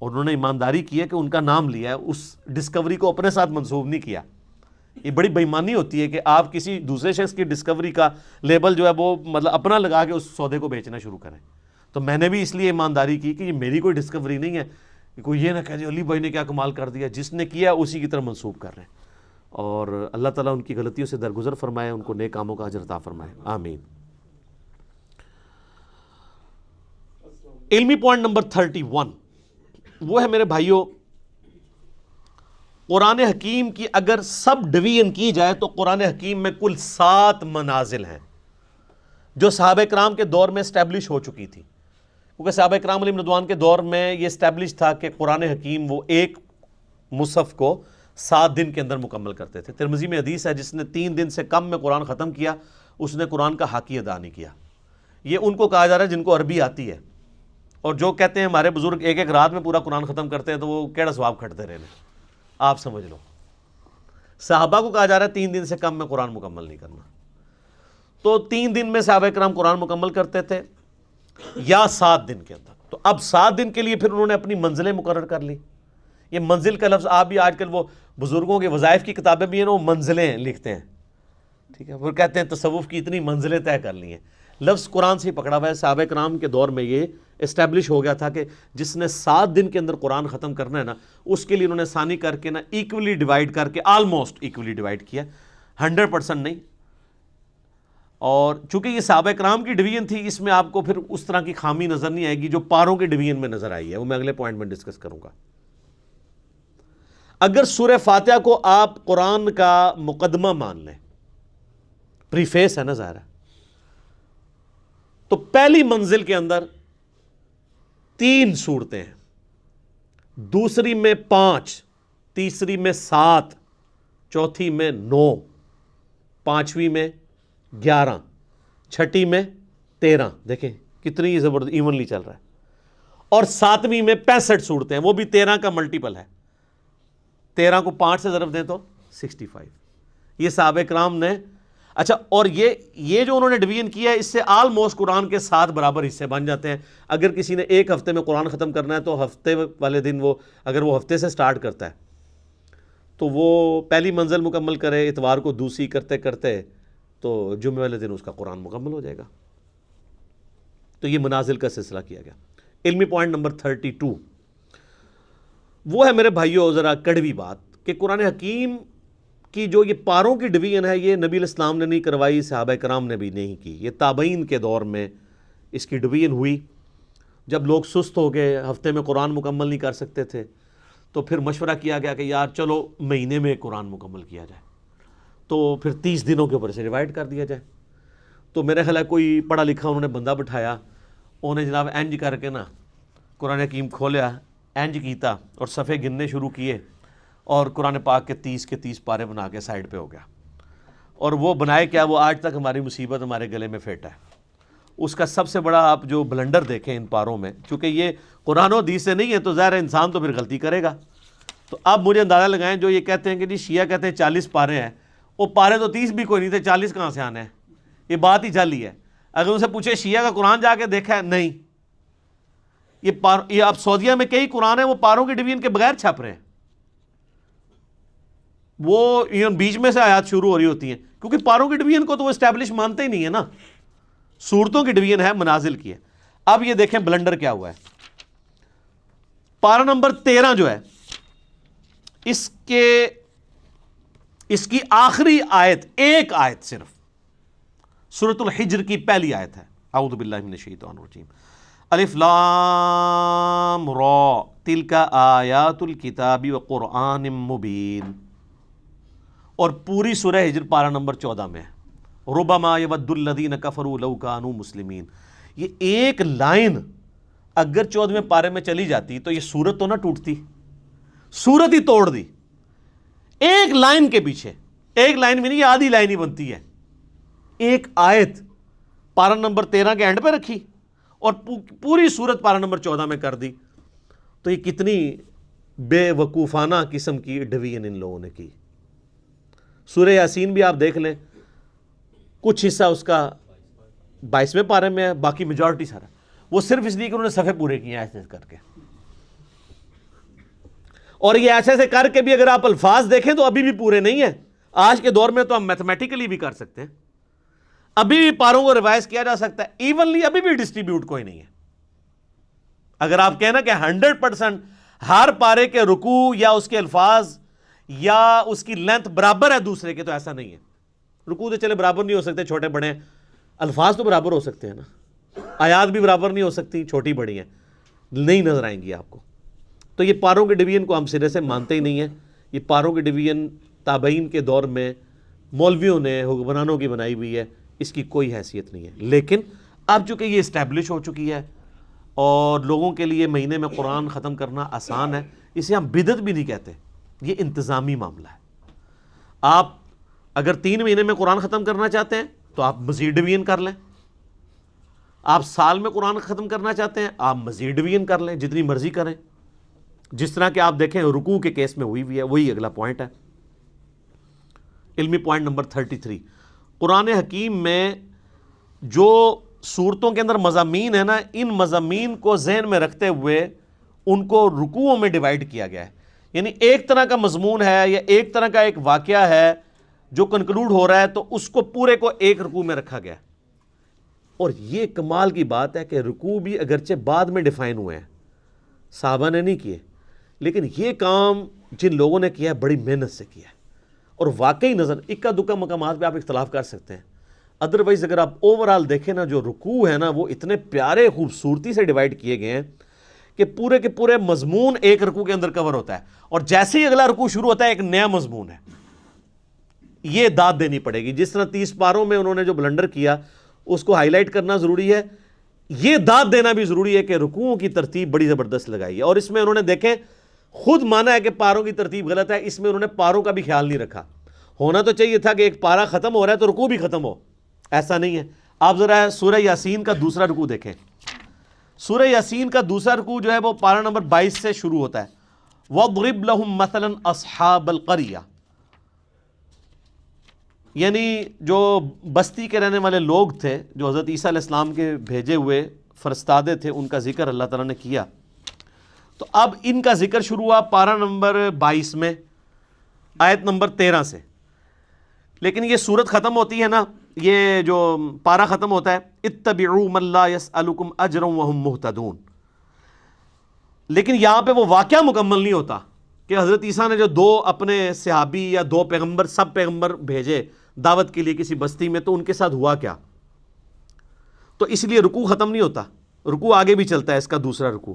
اور انہوں نے ایمانداری کی ہے کہ ان کا نام لیا ہے، اس ڈسکوری کو اپنے ساتھ منسوب نہیں کیا۔ یہ بڑی بے ایمانی ہوتی ہے کہ آپ کسی دوسرے شخص کی ڈسکوری کا لیبل جو ہے وہ مطلب اپنا لگا کے اس سودے کو بیچنا شروع کریں۔ تو میں نے بھی اس لیے ایمانداری کی کہ یہ میری کوئی ڈسکوری نہیں ہے، کہ کوئی یہ نہ کہہ جی علی بھائی نے کیا کمال کر دیا، جس نے کیا اسی کی طرح منسوب کر رہے ہیں۔ اور اللہ تعالیٰ ان کی غلطیوں سے درگزر فرمائے، ان کو نیک کاموں کا اجر عطا فرمائے، آمین۔ علمی پوائنٹ نمبر 31 وہ ہے میرے بھائیوں، قرآن حکیم کی اگر سب ڈویژن کی جائے تو قرآن حکیم میں کل 7 منازل ہیں جو صحابہ کرام کے دور میں اسٹیبلش ہو چکی تھی، کیونکہ صحابہ کرام علیہم رضوان کے دور میں یہ اسٹیبلش تھا کہ قرآن حکیم وہ ایک مصحف کو 7 دن کے اندر مکمل کرتے تھے۔ ترمذی میں حدیث ہے جس نے 3 دن سے کم میں قرآن ختم کیا اس نے قرآن کا حق ادا نہیں کیا۔ یہ ان کو کہا جا رہا ہے جن کو عربی آتی ہے، اور جو کہتے ہیں ہمارے بزرگ ایک رات میں پورا قرآن ختم کرتے ہیں تو وہ کیڑا ثواب کھٹتے رہنے، آپ سمجھ لو۔ صحابہ کو کہا جا رہا ہے 3 دن سے کم میں قرآن مکمل نہیں کرنا، تو 3 دن میں صحابہ کرام قرآن مکمل کرتے تھے یا 7 دن کے اندر۔ تو اب 7 دن کے لیے پھر انہوں نے اپنی منزلیں مقرر کر لی۔ یہ منزل کا لفظ آپ بھی آج کل وہ بزرگوں کے وظائف کی کتابیں بھی ہیں نا، وہ منزلیں لکھتے ہیں، ٹھیک ہے، وہ کہتے ہیں تصوف کی اتنی منزلیں طے کر لی ہیں، لفظ قرآن سے ہی پکڑا ہوا ہے۔ صحابہ کرام کے دور میں یہ اسٹیبلش ہو گیا تھا کہ جس نے 7 دن کے اندر قرآن ختم کرنا ہے نا، اس کے لیے انہوں نے ثانی کر کے نا ایکولی ڈیوائڈ کر کے، آلموسٹ ایکولی ڈیوائڈ کیا، 100% نہیں۔ اور چونکہ یہ صحابہ کرام کی ڈویژن تھی، اس میں آپ کو پھر اس طرح کی خامی نظر نہیں آئے گی جو پاروں کی ڈویژن میں نظر آئی ہے، وہ میں اگلے پوائنٹ میں ڈسکس کروں گا۔ اگر سورہ فاتحہ کو آپ قرآن کا مقدمہ مان لیں، پریفیس ہے نا ظاہر ہے، تو پہلی منزل کے اندر 3 صورتیں ہیں، دوسری میں 5، تیسری میں 7، چوتھی میں 9، پانچویں میں 11، چھٹی میں 13۔ دیکھیں کتنی زبردست ایونلی چل رہا ہے، اور 7ویں میں 65 صورتیں ہیں، وہ بھی 13 کا ملٹیپل ہے، 13 کو 5 سے ضرب دیں تو 65۔ یہ صحابہ کرام نے، اچھا، اور یہ جو انہوں نے ڈویژن کیا ہے، اس سے آلموسٹ قرآن کے 7 برابر حصے بن جاتے ہیں۔ اگر کسی نے ایک ہفتے میں قرآن ختم کرنا ہے تو ہفتے والے دن وہ، اگر وہ ہفتے سے سٹارٹ کرتا ہے تو وہ پہلی منزل مکمل کرے، اتوار کو دوسری کرتے کرتے تو جمعے والے دن اس کا قرآن مکمل ہو جائے گا۔ تو یہ منازل کا سلسلہ کیا گیا۔ علمی پوائنٹ نمبر 32 وہ ہے میرے بھائیوں ذرا کڑوی بات کہ قرآن حکیم کی جو یہ پاروں کی ڈویژن ہے یہ نبی علیہ السلام نے نہیں کروائی، صحابہ کرام نے بھی نہیں کی، یہ تابعین کے دور میں اس کی ڈویژن ہوئی۔ جب لوگ سست ہو گئے، ہفتے میں قرآن مکمل نہیں کر سکتے تھے، تو پھر مشورہ کیا گیا کہ یار چلو مہینے میں قرآن مکمل کیا جائے، تو پھر 30 دنوں کے اوپر سے ڈیوائڈ کر دیا جائے۔ تو میرے خیال ہے کوئی پڑھا لکھا انہوں نے بندہ بٹھایا، انہوں نے جناب اینج کر کے نا قرآن حکیم کھولیا، اینج کیتا اور صفحے گننے شروع کیے، اور قرآن پاک کے 30 پارے بنا کے سائڈ پہ ہو گیا۔ اور وہ بنائے کیا، وہ آج تک ہماری مصیبت ہمارے گلے میں فٹ ہے۔ اس کا سب سے بڑا آپ جو بلنڈر دیکھیں ان پاروں میں، چونکہ یہ قرآن و حدیث سے نہیں ہے تو ظاہر ہے انسان تو پھر غلطی کرے گا۔ تو اب مجھے اندازہ لگائیں جو یہ کہتے ہیں کہ جی شیعہ کہتے ہیں 40 پارے ہیں، وہ پارے تو 30 بھی کوئی نہیں تھے، 40 کہاں سے آنے ہیں؟ یہ بات ہی جعلی ہے۔ اگر ان سے پوچھے شیعہ کا قرآن جا کے دیکھا ہے، نہیں۔ یہ اب سعودیہ میں کئی قرآن ہیں وہ پاروں کی ڈویژن کے بغیر چھپ رہے ہیں، وہ بیچ میں سے آیات شروع ہو رہی ہوتی ہیں، کیونکہ پاروں کی ڈویژن کو تو وہ اسٹیبلش مانتے ہی نہیں ہے نا، صورتوں کی ڈویژن ہے، منازل کی ہے۔ اب یہ دیکھیں بلنڈر کیا ہوا ہے۔ پارہ نمبر 13 جو ہے اس کی آخری آیت، ایک آیت صرف، سورۃ الحجر کی پہلی آیت ہے، اعوذ باللہ من الشیطان الرجیم، الف لام را تلک آیات الکتاب وقرآن مبین، اور پوری سورہ ہجر پارہ نمبر 14 میں ہے، ربما یود الذین کفروا لو کانوا مسلمین۔ یہ ایک لائن اگر 14ویں پارے میں چلی جاتی تو یہ سورت تو نہ ٹوٹتی، سورت ہی توڑ دی۔ ایک لائن کے پیچھے، ایک لائن بھی نہیں، یہ آدھی لائن ہی بنتی ہے۔ ایک آیت پارہ نمبر 13 کے اینڈ پہ رکھی اور پوری سورت پارہ نمبر 14 میں کر دی۔ تو یہ کتنی بے وقوفانہ قسم کی ڈویژن ان لوگوں نے کی۔ سورہ یاسین بھی آپ دیکھ لیں، کچھ حصہ اس کا 22ویں پارے میں ہے، باقی میجورٹی سارا وہ صرف اس لیے کہ انہوں نے صفحے پورے کیے ہیں ایسے کر کے۔ اور یہ ایسے ایسے کر کے بھی اگر آپ الفاظ دیکھیں تو ابھی بھی پورے نہیں ہیں۔ آج کے دور میں تو ہم میتھمیٹیکلی بھی کر سکتے ہیں، ابھی بھی پاروں کو ریوائز کیا جا سکتا ہے، ایونلی ابھی بھی ڈسٹریبیوٹ کوئی نہیں ہے۔ اگر آپ کہنا کہ 100% ہر پارے کے رکوع یا اس کے الفاظ یا اس کی لینتھ برابر ہے دوسرے کے، تو ایسا نہیں ہے۔ رکوع تو چلے برابر نہیں ہو سکتے، چھوٹے بڑے ہیں، الفاظ تو برابر ہو سکتے ہیں نا، آیات بھی برابر نہیں ہو سکتی، چھوٹی بڑی ہیں، نہیں نظر آئیں گی آپ کو۔ تو یہ پاروں کے ڈویژن کو ہم سرے سے مانتے ہی نہیں ہیں۔ یہ پاروں کی ڈویژن تابعین کے دور میں مولویوں نے، حکمرانوں کی بنائی ہوئی ہے، اس کی کوئی حیثیت نہیں ہے۔ لیکن اب چونکہ یہ اسٹیبلش ہو چکی ہے اور لوگوں کے لیے مہینے میں قرآن ختم کرنا آسان ہے، اسے ہم بدعت بھی نہیں کہتے، یہ انتظامی معاملہ ہے۔ آپ اگر 3 مہینے میں قرآن ختم کرنا چاہتے ہیں تو آپ مزید ڈویژن کر لیں، آپ سال میں قرآن ختم کرنا چاہتے ہیں آپ مزید ڈویژن کر لیں، جتنی مرضی کریں، جس طرح کہ آپ دیکھیں رکوع کے کیس میں ہوئی بھی ہے۔ وہی اگلا پوائنٹ ہے، علمی پوائنٹ نمبر 33۔ قرآن حکیم میں جو صورتوں کے اندر مضامین ہیں نا، ان مضامین کو ذہن میں رکھتے ہوئے ان کو رکوعوں میں ڈیوائیڈ کیا گیا ہے۔ یعنی ایک طرح کا مضمون ہے یا ایک طرح کا ایک واقعہ ہے جو کنکلوڈ ہو رہا ہے، تو اس کو پورے کو ایک رکوع میں رکھا گیا ہے۔ اور یہ کمال کی بات ہے کہ رکوع بھی اگرچہ بعد میں ڈیفائن ہوئے ہیں، صحابہ نے نہیں کیے، لیکن یہ کام جن لوگوں نے کیا ہے بڑی محنت سے کیا ہے، اور واقعی نظر اکا دکا مقامات پہ آپ اختلاف کر سکتے ہیں، ادروائز اگر آپ اوورال دیکھیں نا، جو رکوع ہے نا وہ اتنے پیارے خوبصورتی سے ڈیوائیڈ کیے گئے ہیں کہ پورے کے پورے مضمون ایک رکوع کے اندر کور ہوتا ہے، اور جیسے ہی اگلا رکوع شروع ہوتا ہے ایک نیا مضمون ہے۔ یہ داد دینی پڑے گی، جس طرح 30 پاروں میں انہوں نے جو بلنڈر کیا اس کو ہائی لائٹ کرنا ضروری ہے، یہ داد دینا بھی ضروری ہے کہ رکوعوں کی ترتیب بڑی زبردست لگائی ہے۔ اور اس میں انہوں نے دیکھیں خود مانا ہے کہ پاروں کی ترتیب غلط ہے، اس میں انہوں نے پاروں کا بھی خیال نہیں رکھا۔ ہونا تو چاہیے تھا کہ ایک پارہ ختم ہو رہا ہے تو رکوع بھی ختم ہو، ایسا نہیں ہے۔ آپ ذرا سورہ یاسین کا دوسرا رکوع دیکھیں، سورہ یاسین کا دوسرا رکوع جو ہے وہ پارہ نمبر 22 سے شروع ہوتا ہے، وَاضْرِبْ لَهُمْ مَثَلًا أَصْحَابَ الْقَرْيَةِ، یعنی جو بستی کے رہنے والے لوگ تھے جو حضرت عیسیٰ علیہ السلام کے بھیجے ہوئے فرستادے تھے، ان کا ذکر اللہ تعالیٰ نے کیا۔ تو اب ان کا ذکر شروع ہوا پارہ نمبر 22 میں آیت نمبر 13 سے، لیکن یہ سورت ختم ہوتی ہے نا یہ جو پارہ ختم ہوتا ہے اتبعوا من لا يسألكم اجرا وهم مهتدون، لیکن یہاں پہ وہ واقعہ مکمل نہیں ہوتا کہ حضرت عیسیٰ نے جو دو اپنے صحابی یا دو پیغمبر سب پیغمبر بھیجے دعوت کے لیے کسی بستی میں، تو ان کے ساتھ ہوا کیا؟ تو اس لیے رکوع ختم نہیں ہوتا، رکوع آگے بھی چلتا ہے، اس کا دوسرا رکوع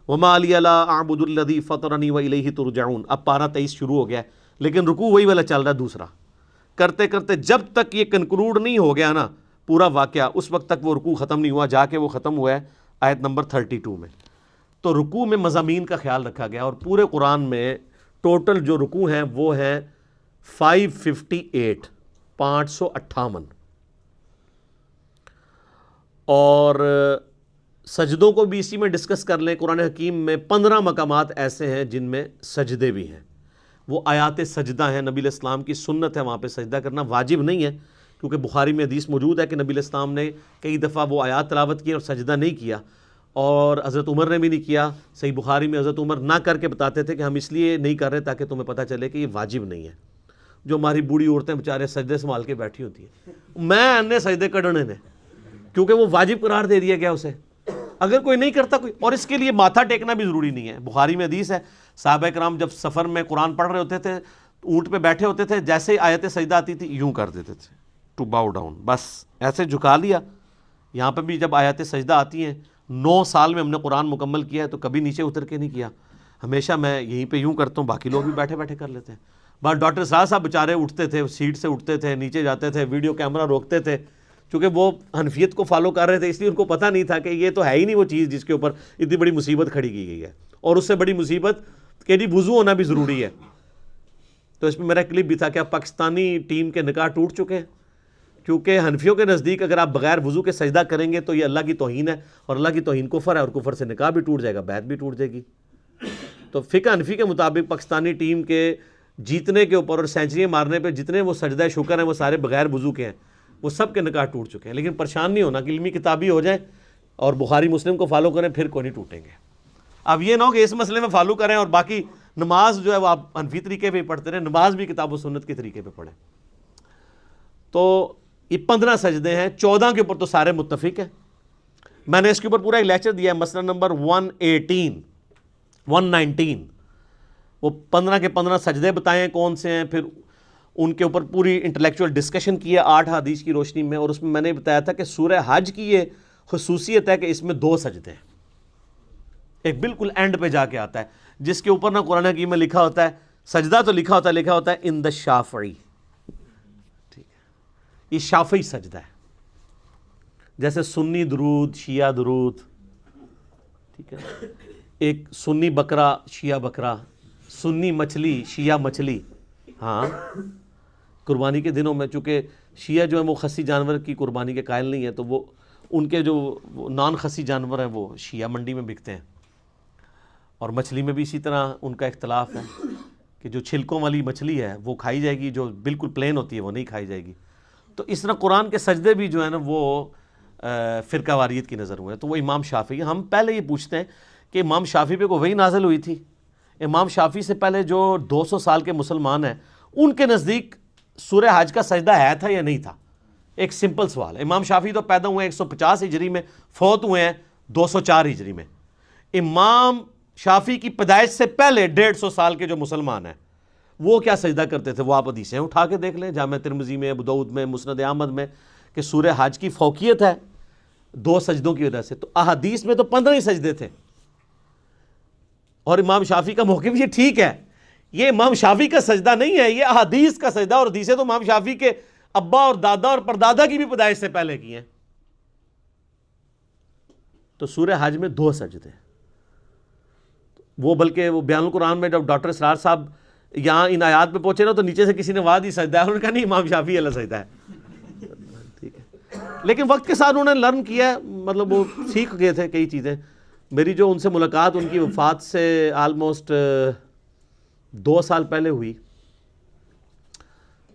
وما لی لا اعبد الذی فطرنی والیہ ترجعون، اب پارہ 23 شروع ہو گیا ہے، لیکن رکوع وہی والا چل رہا ہے دوسرا، کرتے کرتے جب تک یہ کنکلوڈ نہیں ہو گیا نا پورا واقعہ، اس وقت تک وہ رکوع ختم نہیں ہوا، جا کے وہ ختم ہوا ہے آیت نمبر 32 میں۔ تو رکوع میں مضامین کا خیال رکھا گیا، اور پورے قرآن میں ٹوٹل جو رکوع ہیں وہ ہیں 558 558، اور سجدوں کو بھی اسی میں ڈسکس کر لیں۔ قرآن حکیم میں 15 مقامات ایسے ہیں جن میں سجدے بھی ہیں، وہ آیات سجدہ ہیں، نبی علیہ السلام کی سنت ہے وہاں پہ سجدہ کرنا، واجب نہیں ہے، کیونکہ بخاری میں حدیث موجود ہے کہ نبی علیہ السلام نے کئی دفعہ وہ آیات تلاوت کی اور سجدہ نہیں کیا، اور حضرت عمر نے بھی نہیں کیا۔ صحیح بخاری میں حضرت عمر نہ کر کے بتاتے تھے کہ ہم اس لیے نہیں کر رہے تاکہ تمہیں پتہ چلے کہ یہ واجب نہیں ہے۔ جو ہماری بوڑھی عورتیں بیچارے سجدے سنبھال کے بیٹھی ہوتی ہیں، میں انے سجدے کڈنے نے، کیونکہ وہ واجب قرار دے دیا گیا اسے، اگر کوئی نہیں کرتا کوئی، اور اس کے لیے ماتھا ٹیکنا بھی ضروری نہیں ہے۔ بخاری میں حدیث ہے صحابہ کرام جب سفر میں قرآن پڑھ رہے ہوتے تھے، اونٹ پہ بیٹھے ہوتے تھے، جیسے ہی آیت سجدہ آتی تھی یوں کر دیتے تھے، ٹو باؤ ڈاؤن، بس ایسے جھکا لیا۔ یہاں پہ بھی جب آیات سجدہ آتی ہیں، 9 سال میں ہم نے قرآن مکمل کیا ہے تو کبھی نیچے اتر کے نہیں کیا، ہمیشہ میں یہیں پہ یوں کرتا ہوں، باقی لوگ بھی بیٹھے بیٹھے کر لیتے ہیں۔ بس ڈاکٹر صاحب بیچارے اٹھتے تھے، سیٹ سے اٹھتے تھے، نیچے جاتے تھے، ویڈیو کیمرہ روکتے تھے، چونکہ وہ حنفیت کو فالو کر رہے تھے، اس لیے ان کو پتہ نہیں تھا کہ یہ تو ہے ہی نہیں وہ چیز جس کے اوپر اتنی بڑی مصیبت کھڑی کی گئی ہے، اور اس سے بڑی مصیبت کہ جی وضو ہونا بھی ضروری ہے۔ تو اس میں میرا کلپ بھی تھا کہ اب پاکستانی ٹیم کے نکاح ٹوٹ چکے ہیں، کیونکہ حنفیوں کے نزدیک اگر آپ بغیر وضو کے سجدہ کریں گے تو یہ اللہ کی توہین ہے، اور اللہ کی توہین کفر ہے، اور کفر سے نکاح بھی ٹوٹ جائے گا، بیعت بھی ٹوٹ جائے گی۔ تو فقہ حنفی کے مطابق پاکستانی ٹیم کے جیتنے کے اوپر اور سینچریاں مارنے پہ جتنے وہ سجدہ شکر ہیں وہ سارے بغیر وضو کے ہیں، وہ سب کے نکاح ٹوٹ چکے ہیں۔ لیکن پریشان نہیں ہونا کہ علمی کتابی ہو جائیں اور بخاری مسلم کو فالو کریں، پھر کوئی نہیں ٹوٹیں گے۔ اب یہ نہ ہو کہ اس مسئلے میں فالو کریں اور باقی نماز جو ہے وہ آپ حنفی طریقے پہ پڑھتے رہیں، نماز بھی کتاب و سنت کے طریقے پہ پڑھیں۔ تو یہ 15 سجدے ہیں، 14 کے اوپر تو سارے متفق ہیں۔ میں نے اس کے اوپر پورا ایک لیکچر دیا ہے، مسئلہ نمبر 119، وہ 15 کے 15 سجدے بتائے ہیں کون سے ہیں، پھر ان کے اوپر پوری انٹلیکچوئل ڈسکشن کی ہے 8 حدیث کی روشنی میں، اور اس میں نے بتایا تھا کہ سورہ حج کی یہ خصوصیت ہے کہ اس میں 2 سجدے ہیں، ایک بالکل اینڈ پہ جا کے آتا ہے جس کے اوپر نہ قرآن حکیم میں لکھا ہوتا ہے سجدہ، تو لکھا ہوتا ہے ان دا شافعی، ٹھیک ہے، یہ شافعی سجدہ ہے، جیسے سنی درود، شیعہ درود، ٹھیک ہے، ایک سنی بکرا شیعہ بکرا، سنی مچھلی شیعہ مچھلی۔ ہاں قربانی کے دنوں میں چونکہ شیعہ جو ہے وہ خسی جانور کی قربانی کے قائل نہیں ہے، تو وہ ان کے جو نان خسی جانور ہیں وہ شیعہ منڈی میں بکتے ہیں، اور مچھلی میں بھی اسی طرح ان کا اختلاف ہے کہ جو چھلکوں والی مچھلی ہے وہ کھائی جائے گی، جو بالکل پلین ہوتی ہے وہ نہیں کھائی جائے گی۔ تو اس طرح قرآن کے سجدے بھی جو ہے نا وہ فرقہ واریت کی نظر ہوئے، تو وہ امام شافعی۔ ہم پہلے یہ پوچھتے ہیں کہ امام شافعی پہ کوئی وحی نازل ہوئی تھی؟ امام شافعی سے پہلے جو 200 سال کے مسلمان ہیں ان کے نزدیک سورہ حج کا سجدہ ہے تھا یا نہیں تھا؟ ایک سمپل سوال ہے۔ امام شافعی تو پیدا ہوئے ہیں 150 ہجری میں، فوت ہوئے ہیں 204 ہجری میں۔ امام شافعی کی پیدائش سے پہلے 150 سال کے جو مسلمان ہیں وہ کیا سجدہ کرتے تھے؟ وہ آپ حدیثیں اٹھا کے دیکھ لیں، جامع ترمذی میں، ابو داؤد میں، مسند احمد میں، کہ سورہ حج کی فوقیت ہے 2 سجدوں کی وجہ سے۔ تو احادیث میں تو 15 ہی سجدے تھے، اور امام شافعی کا موقف یہ ٹھیک ہے، یہ امام شافعی کا سجدہ نہیں ہے، یہ احادیث کا سجدہ، اور حدیثیں تو امام شافعی کے ابا اور دادا اور پردادا کی بھی پیدائش سے پہلے کی ہیں۔ تو سورہ حج میں 2 سجدے، وہ بلکہ وہ بیان القرآن میں جب ڈاکٹر اسرار صاحب یہاں ان آیات پہ پہنچے نا تو نیچے سے کسی نے واد ہی سجدہ ہے، انہوں نے کہا نہیں امام شافعی اللہ سجدہ ہے، ٹھیک ہے، لیکن وقت کے ساتھ انہوں نے لرن کیا ہے، مطلب وہ سیکھ گئے تھے کئی چیزیں۔ میری جو ان سے ملاقات ان کی وفات سے آلموسٹ 2 سال پہلے ہوئی،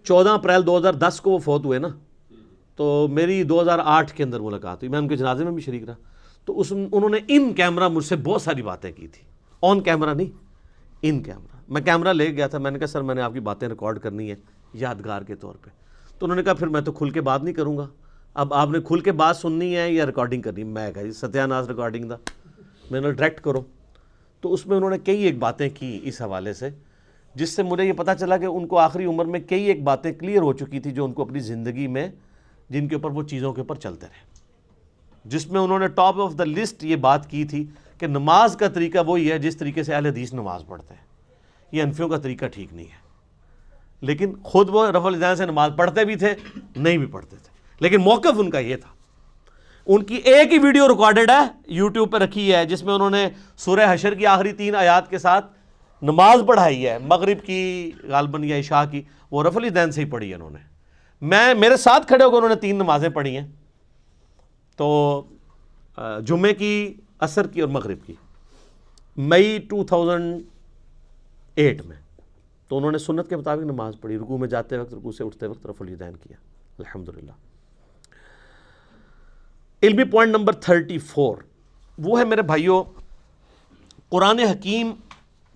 14 اپریل 2010 کو وہ فوت ہوئے نا، تو میری 2008 کے اندر ملاقات ہوئی، میں ان کے جنازے میں بھی شریک رہا، تو انہوں نے ان کیمرہ مجھ سے بہت ساری باتیں کی تھی، آن کیمرہ نہیں، ان کیمرہ۔ میں کیمرہ لے گیا تھا، میں نے کہا سر میں نے آپ کی باتیں ریکارڈ کرنی ہے یادگار کے طور پہ، تو انہوں نے کہا پھر میں تو کھل کے بات نہیں کروں گا، اب آپ نے کھل کے بات سننی ہے یا ریکارڈنگ کرنی؟ میں کہا جی ستیہ ناس ریکارڈنگ دا، میں نے ڈائریکٹ کرو۔ تو اس میں انہوں نے کئی ایک باتیں کی اس حوالے سے، جس سے مجھے یہ پتہ چلا کہ ان کو آخری عمر میں کئی ایک باتیں کلیئر ہو چکی تھی جو ان کو اپنی زندگی میں، جن کے اوپر وہ چیزوں کے اوپر چلتے رہے، جس میں انہوں نے ٹاپ آف دا لسٹ یہ بات کی تھی کہ نماز کا طریقہ وہی ہے جس طریقے سے اہل حدیث نماز پڑھتے ہیں، یہ حنفیوں کا طریقہ ٹھیک نہیں ہے۔ لیکن خود وہ رفع الیدین سے نماز پڑھتے بھی تھے، نہیں بھی پڑھتے تھے، لیکن موقف ان کا یہ تھا۔ ان کی ایک ہی ویڈیو ریکارڈڈ ہے، یوٹیوب پہ رکھی ہے، جس میں انہوں نے سورہ حشر کی آخری 3 آیات کے ساتھ نماز پڑھائی ہے، مغرب کی غالباً یا عشاء کی، وہ رفع الیدین سے ہی پڑھی ہے انہوں نے۔ میرے ساتھ کھڑے ہو کے انہوں نے 3 نمازیں پڑھی ہیں، تو جمعے کی، عصر کی اور مغرب کی، مئی 2008 میں۔ تو انہوں نے سنت کے مطابق نماز پڑھی، رکوع میں جاتے وقت، رکوع سے اٹھتے وقت رفع الیدین کیا، الحمدللہ۔ علمی پوائنٹ نمبر 34 وہ ہے میرے بھائیوں، قرآن حکیم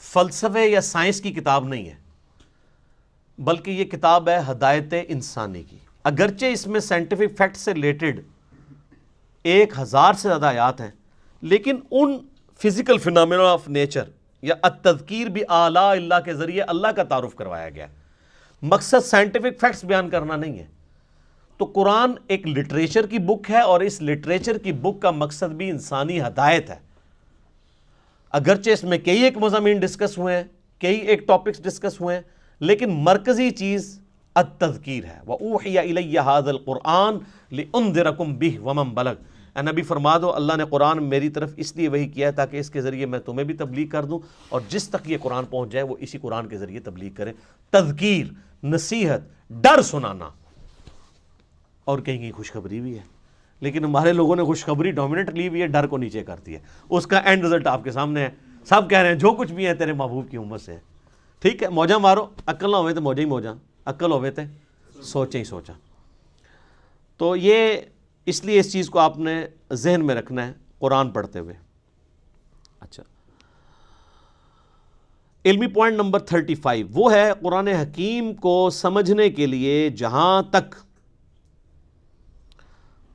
فلسفے یا سائنس کی کتاب نہیں ہے، بلکہ یہ کتاب ہے ہدایت انسانی کی۔ اگرچہ اس میں سائنٹیفک فیکٹ سے ریلیٹڈ 1000 سے زیادہ آیات ہیں، لیکن ان فزیکل فینامنا آف نیچر یا التذکیر بآلاء اللہ کے ذریعے اللہ کا تعارف کروایا گیا۔ مقصد سائنٹیفک فیکٹس بیان کرنا نہیں ہے۔ تو قرآن ایک لٹریچر کی بک ہے، اور اس لٹریچر کی بک کا مقصد بھی انسانی ہدایت ہے۔ اگرچہ اس میں کئی ایک مضامین ڈسکس ہوئے ہیں، کئی ایک ٹاپکس ڈسکس ہوئے ہیں، لیکن مرکزی چیز التذکیر ہے۔ وَأُوحِيَ إِلَيَّ هَذَا الْقُرْآنُ لِأُنذِرَكُم بِهِ وَمَن بَلَغَ۔ اے نبی فرما دو اللہ نے قرآن میری طرف اس لیے وحی کیا ہے تاکہ اس کے ذریعے میں تمہیں بھی تبلیغ کر دوں، اور جس تک یہ قرآن پہنچ جائے وہ اسی قرآن کے ذریعے تبلیغ کرے۔ تذکیر، نصیحت، ڈر سنانا، اور کہیں کہیں خوشخبری بھی ہے، لیکن ہمارے لوگوں نے خوشخبری ڈومیننٹ لی ہوئی ہے، ڈر کو نیچے کر دیا۔ اس کا اینڈ رزلٹ آپ کے سامنے ہے، سب کہہ رہے ہیں جو کچھ بھی ہے تیرے محبوب کی امت سے ہے۔ ٹھیک ہے، موجہ مارو، عقل نہ ہوئے تو موجہ ہی موجہ، عقل ہوئے تو سوچیں ہی سوچا۔ تو یہ اس لیے اس چیز کو آپ نے ذہن میں رکھنا ہے قرآن پڑھتے ہوئے۔ اچھا، علمی پوائنٹ نمبر 35 وہ ہے قرآن حکیم کو سمجھنے کے لیے جہاں تک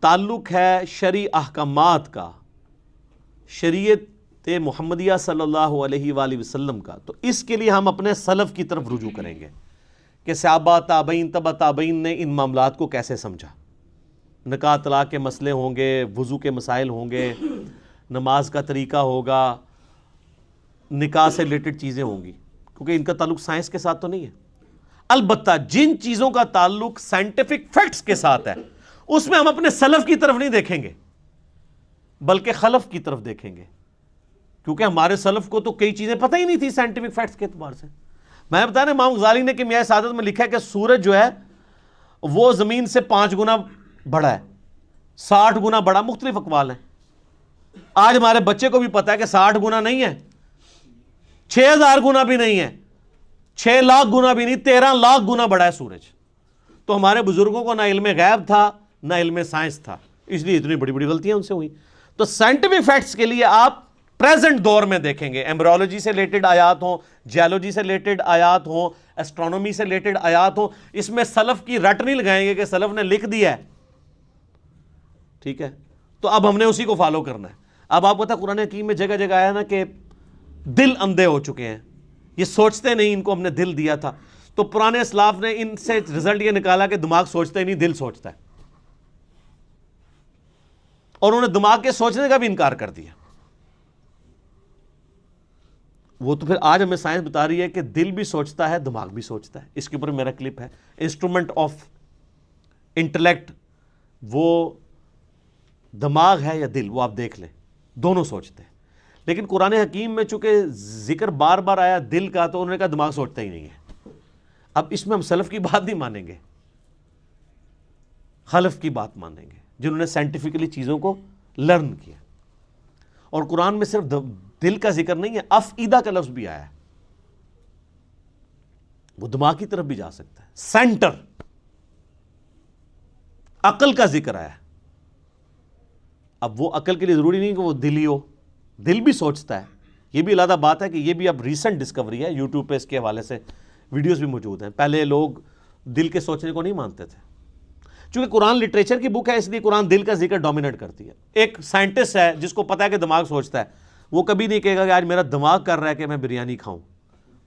تعلق ہے شرعی احکامات کا، شریعت محمدیہ صلی اللہ علیہ وآلہ وسلم کا، تو اس کے لیے ہم اپنے سلف کی طرف رجوع کریں گے کہ صحابہ، تابعین، تبع تابعین نے ان معاملات کو کیسے سمجھا۔ نکاح طلاق کے مسئلے ہوں گے، وضو کے مسائل ہوں گے، نماز کا طریقہ ہوگا، نکاح سے ریلیٹڈ چیزیں ہوں گی، کیونکہ ان کا تعلق سائنس کے ساتھ تو نہیں ہے۔ البتہ جن چیزوں کا تعلق سائنٹیفک فیکٹس کے ساتھ ہے، اس میں ہم اپنے سلف کی طرف نہیں دیکھیں گے بلکہ خلف کی طرف دیکھیں گے، کیونکہ ہمارے سلف کو تو کئی چیزیں پتہ ہی نہیں تھی سائنٹیفک فیکٹس کے اعتبار سے۔ میں بتا رہا ہوں، امام غزالی نے کیمیائے سعادت میں لکھا ہے کہ سورج جو ہے وہ زمین سے 5 گنا بڑا ہے، 60 گنا بڑا، مختلف اقوال ہیں۔ آج ہمارے بچے کو بھی پتا ہے کہ 60 گنا نہیں ہے، 6000 گنا بھی نہیں ہے، 6 لاکھ گنا بھی نہیں، 13 لاکھ گنا بڑا ہے سورج۔ تو ہمارے بزرگوں کو نہ علم غیب تھا نہ علم سائنس تھا، اس لیے اتنی بڑی بڑی غلطیاں ان سے ہوئی۔ تو سائنٹیفک فیکٹس کے لیے آپ پریزنٹ دور میں دیکھیں گے، ایمبریولوجی سے ریلیٹڈ آیات ہوں، جیولوجی سے ریلیٹڈ آیات ہوں، ایسٹرونومی سے ریلیٹڈ آیات ہوں، اس میں سلف کی رٹ نہیں لگائیں گے کہ سلف نے لکھ دیا ہے، ٹھیک ہے؟ تو اب ہم نے اسی کو فالو کرنا ہے۔ اب آپ پتہ قرآن حکیم میں جگہ جگہ آیا نا کہ دل اندھے ہو چکے ہیں، یہ سوچتے نہیں، ان کو ہم نے دل دیا تھا۔ تو پرانے اسلاف نے ان سے رزلٹ یہ نکالا کہ دماغ سوچتا ہی نہیں، دل سوچتا ہے، اور انہوں نے دماغ کے سوچنے کا بھی انکار کر دیا۔ وہ تو پھر آج ہمیں سائنس بتا رہی ہے کہ دل بھی سوچتا ہے، دماغ بھی سوچتا ہے۔ اس کے اوپر میرا کلپ ہے، انسٹرومنٹ آف انٹلیکٹ، وہ دماغ ہے یا دل، وہ آپ دیکھ لیں، دونوں سوچتے ہیں۔ لیکن قرآن حکیم میں چونکہ ذکر بار بار آیا دل کا، تو انہوں نے کہا دماغ سوچتا ہی نہیں ہے۔ اب اس میں ہم سلف کی بات نہیں مانیں گے، خلف کی بات مانیں گے، جنہوں نے سائنٹیفکلی چیزوں کو لرن کیا۔ اور قرآن میں صرف دل کا ذکر نہیں ہے، افئدہ کا لفظ بھی آیا ہے، وہ دماغ کی طرف بھی جا سکتا ہے۔ سینٹر، عقل کا ذکر آیا ہے۔ اب وہ عقل کے لیے ضروری نہیں کہ وہ دل ہی ہو، دل بھی سوچتا ہے۔ یہ بھی علیحدہ بات ہے کہ یہ بھی اب ریسنٹ ڈسکوری ہے، یوٹیوب پہ اس کے حوالے سے ویڈیوز بھی موجود ہیں۔ پہلے لوگ دل کے سوچنے کو نہیں مانتے تھے، چونکہ قرآن لٹریچر کی بک ہے اس لیے قرآن دل کا ذکر ڈومینیٹ کرتی ہے. ایک سائنٹسٹ ہے جس کو پتا ہے کہ دماغ سوچتا ہے, وہ کبھی نہیں کہے گا کہ آج میرا دماغ کر رہا ہے کہ میں بریانی کھاؤں,